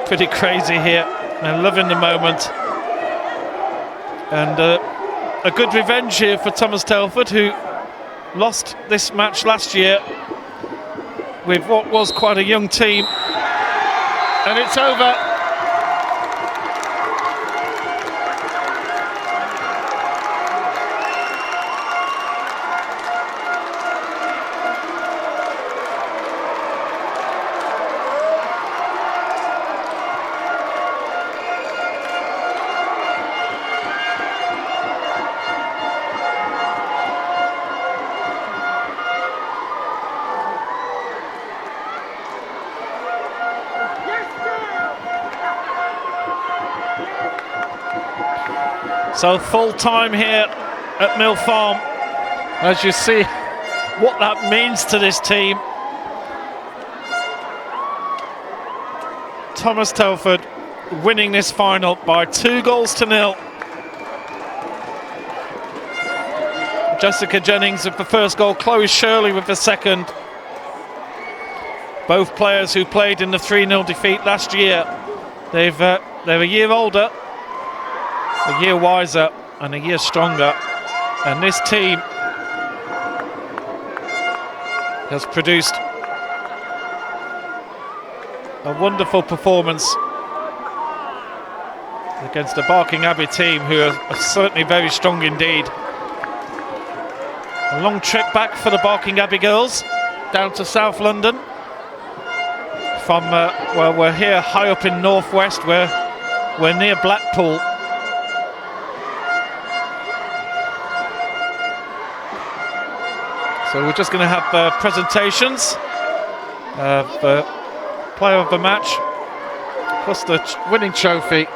pretty crazy here. They're loving the moment, and a good revenge here for Thomas Telford, who lost this match last year with what was quite a young team, and it's over. So full time here at Mill Farm, as you see what that means to this team. Thomas Telford winning this final by 2-0. Jessica Jennings with the first goal, Chloe Shirley with the second. Both players who played in the 3-0 defeat last year. They're a year older, a year wiser, and a year stronger, and this team has produced a wonderful performance against the Barking Abbey team, who are certainly very strong indeed. A long trip back for the Barking Abbey girls down to South London from well, we're here high up in northwest, where we're near Blackpool. So we're just going to have presentations of Player of the Match, plus the winning trophy.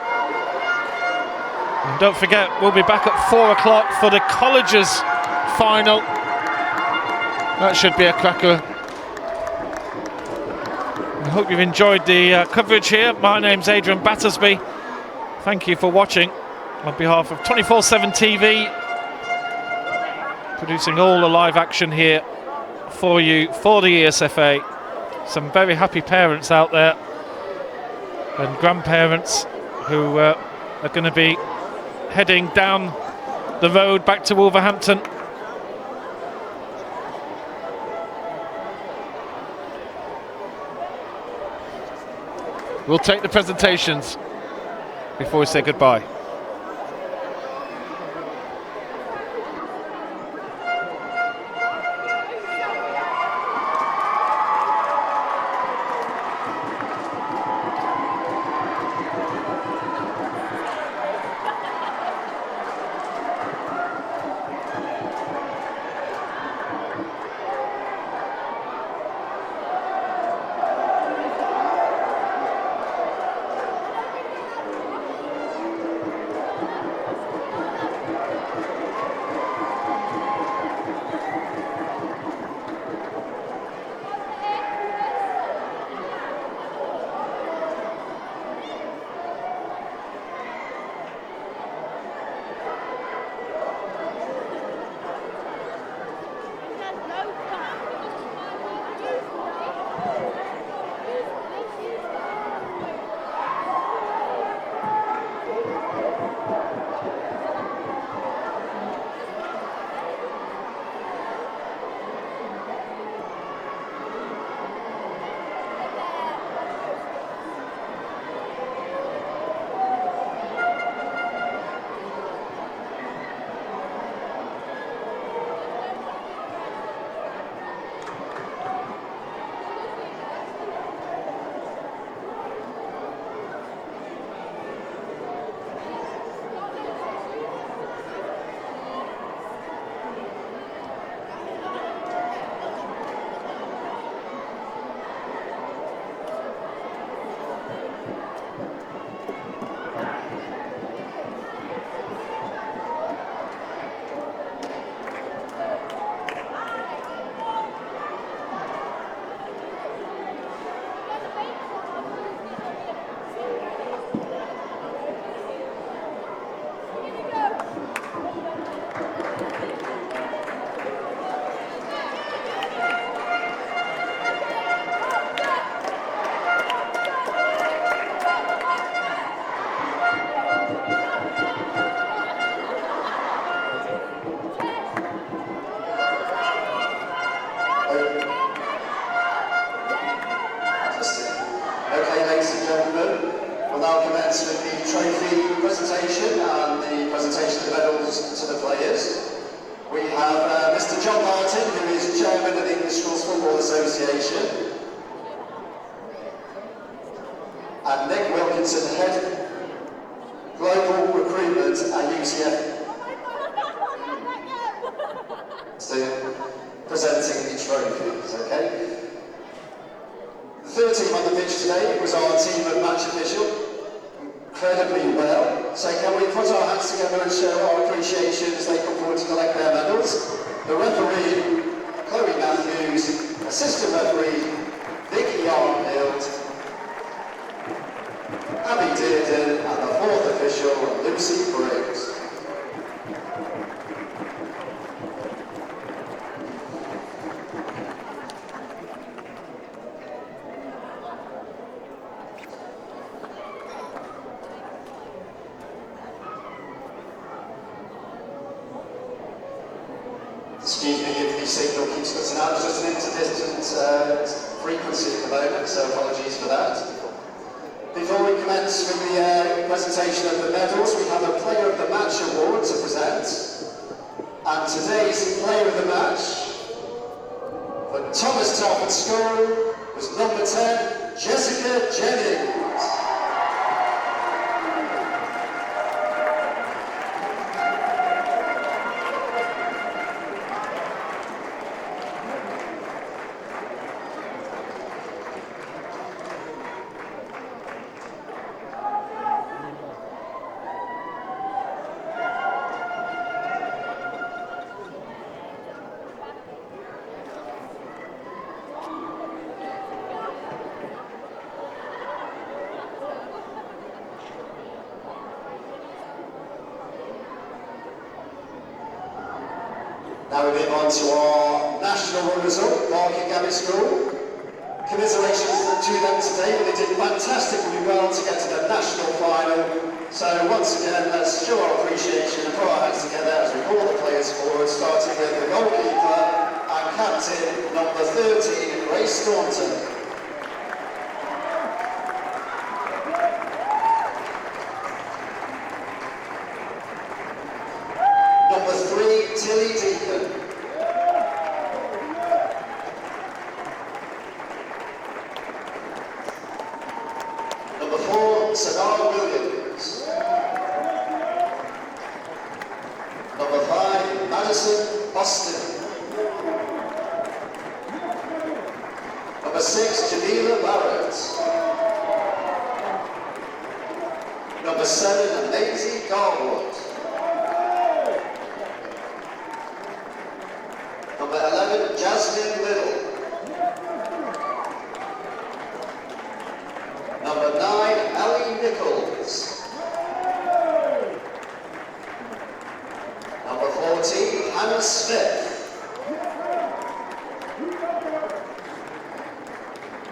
And don't forget, we'll be back at 4 o'clock for the colleges final. That should be a cracker. I hope you've enjoyed the coverage here. My name's Adrian Battersby. Thank you for watching on behalf of 24/7 TV. Producing all the live action here for you, for the ESFA. Some very happy parents out there and grandparents who are going to be heading down the road back to Wolverhampton. We'll take the presentations before we say goodbye. the players. We have Mr. John Martin, who is chairman of the English Schools Football Association, and Nick Wilkinson, head global recruitment at UCF. So, presenting the trophies, okay? The third team on the pitch today was our team of match official, incredibly well. So can we put our hands together and show our appreciation as they come forward to collect their medals? The referee, Chloe Matthews, assistant referee, Vicky Arnfield, Abby Dearden, and the fourth official, Lucy Briggs. Excuse me if the signal keeps cutting out, there's just an interdistant frequency at the moment, so apologies for that. Before we commence with the presentation of the medals, we have a Player of the Match award to present. And today's Player of the Match for Thomas Telford School was number 10, Jessica Jennings. Now we move on to our national runners-up, Barking Abbey School. Commiserations to them today, but they did fantastically well to get to the national final. So once again, let's show our appreciation and put our hands together as we call the players forward, starting with the goalkeeper and captain, number 13, Grace Staunton. Number 3, Tilly Deacon. Number 4, Sadar Williams. Number 5, Madison Austin. Number 6, Jamila Barrett. Number 7, Maisie Garwood. Number 11, Jasmine Little. Number 9, Ellie Nichols. Number 14, Hannah Smith.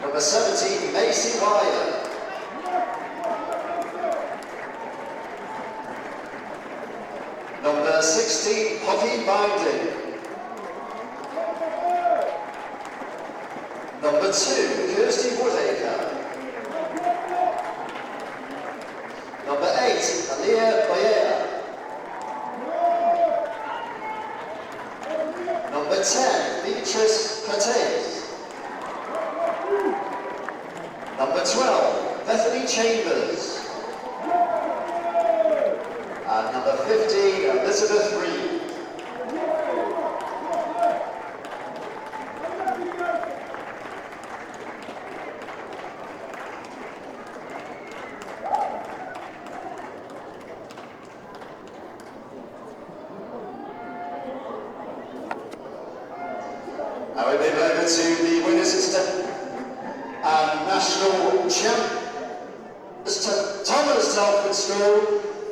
Number 17, Macy Wire. Number 16, Poppy Binding. Number 2, Kirsty Woodacre. Number 8, Aliyah Boyer. Number 10, Beatrice Pates. Number 12, Bethany Chambers. And number 15, Elizabeth Reed. Now we move over to the winners and national champ, Thomas Telford School.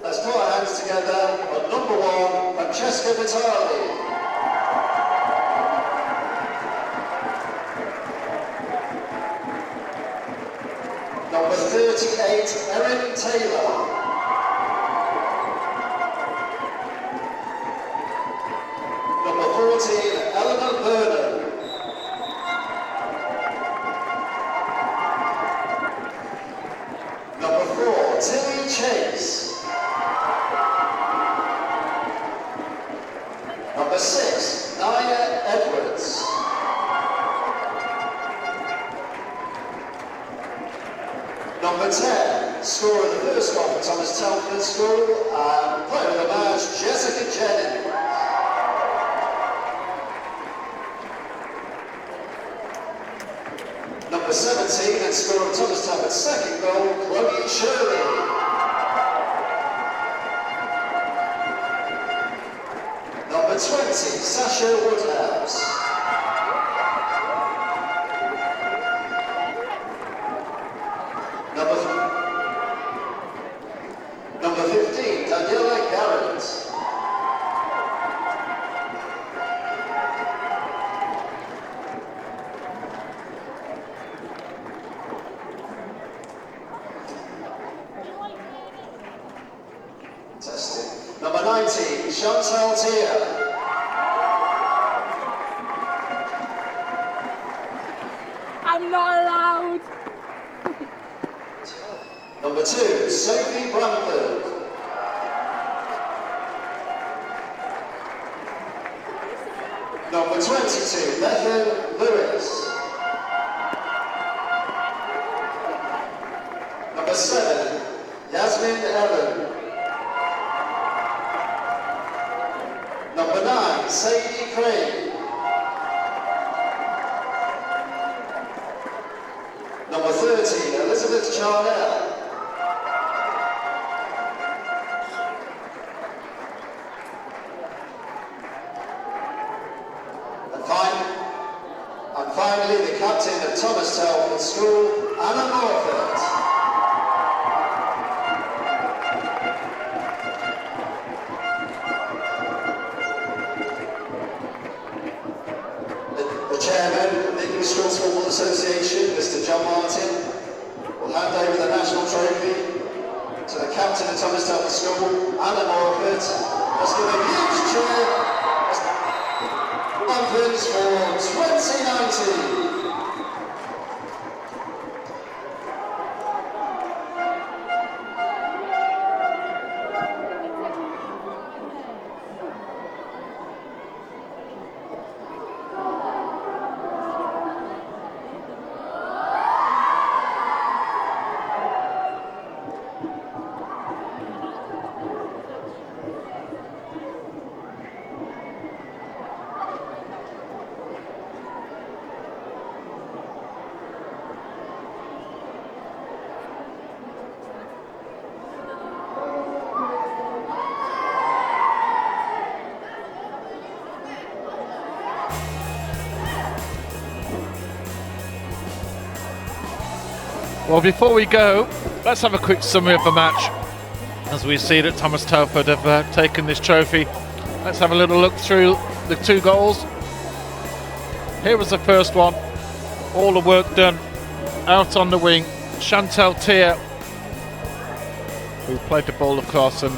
Let's put our hands together for number 1, Francesca Vitali. Number 38, Erin Taylor. Number 14, Eleanor Vernon. Number 4, Tilly Chase. School, and player of the match, Jessica Jennings. Number 17 and scorer of Thomas Telford's second goal, Chloe Shirley. Number 20, Sasha Woodhouse. Number 15, Daniela Garrett. Testing. Number 19, Chantal Tia. I'm not allowed. Number 2, Sophie Bramford. Number 22, Bethan Lewis. Number 7, Yasmin Ellen. Number 9, Sadie Craig. Number 30, Elizabeth Charnell. And finally, the captain of Thomas Telford School, Anna Morford. The chairman of the English Schools Football Association, Mr. John Martin, will hand over the national trophy to the captain of Thomas Telford School, Anna Morford. Let's give a huge cheer. Conference for 2019. Well, before we go, let's have a quick summary of the match as we see that Thomas Telford have taken this trophy. Let's have a little look through the 2 goals. Here was the first one, all the work done out on the wing. Chantal Tia, who played the ball across, and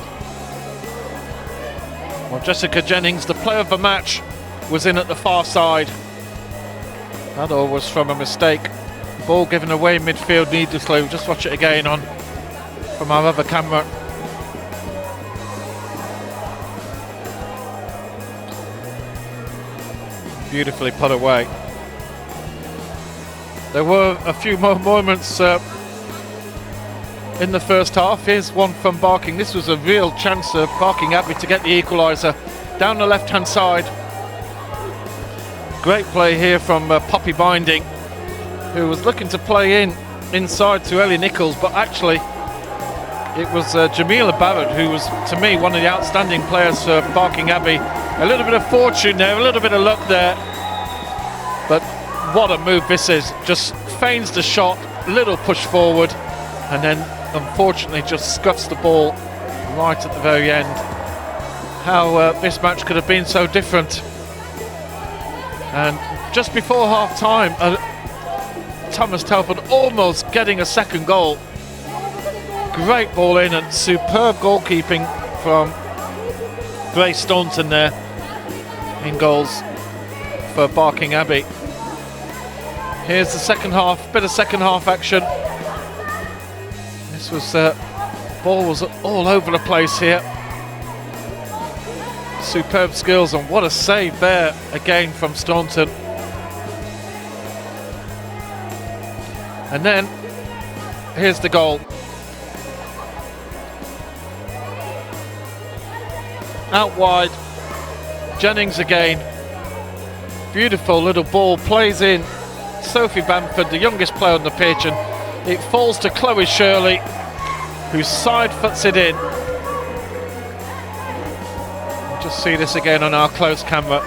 well, Jessica Jennings, the player of the match, was in at the far side. That all was from a mistake. Ball given away in midfield needlessly. We'll just watch it again on from our other camera. Beautifully put away. There were a few more moments in the first half. Here's one from Barking. This was a real chance of Barking Abbey to get the equaliser down the left hand side. Great play here from Poppy Binding, who was looking to play inside to Ellie Nichols, but actually it was Jamila Barrett who was, to me, one of the outstanding players for Barking Abbey. A little bit of fortune there, a little bit of luck there, but what a move this is. Just feigns the shot, little push forward, and then unfortunately just scuffs the ball right at the very end. How this match could have been so different. And just before half time, Thomas Telford almost getting a second goal. Great ball in and superb goalkeeping from Grace Staunton there in goals for Barking Abbey. Here's the second half, bit of second half action. This was ball was all over the place here. Superb skills, and what a save there again from Staunton. And then here's the goal. out wide. Jennings again. Beautiful little ball, plays in. Sophie Bamford, the youngest player on the pitch, and it falls to Chloe Shirley, who side foots it in. Just see this again on our close camera.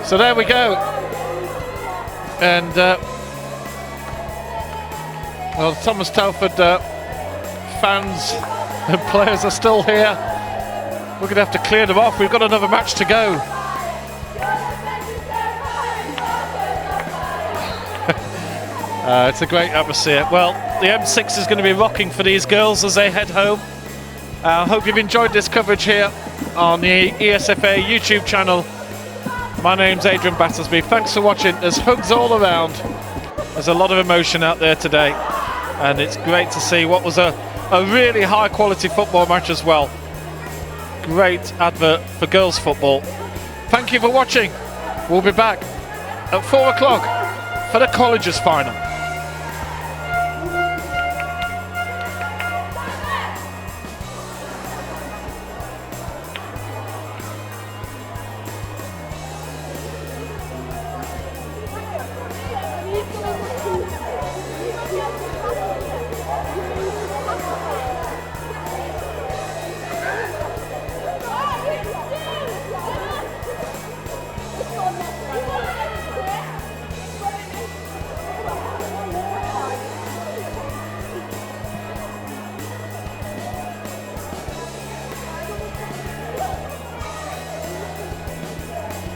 So there we go. And well, Thomas Telford fans and players are still here. We're going to have to clear them off. We've got another match to go. It's a great atmosphere. Well, the M6 is going to be rocking for these girls as they head home. I hope you've enjoyed this coverage here on the ESFA YouTube channel. My name's Adrian Battersby. Thanks for watching. There's hugs all around. There's a lot of emotion out there today, and it's great to see what was a really high quality football match as well. Great advert for girls football. Thank you for watching. We'll be back at 4 o'clock for the colleges final.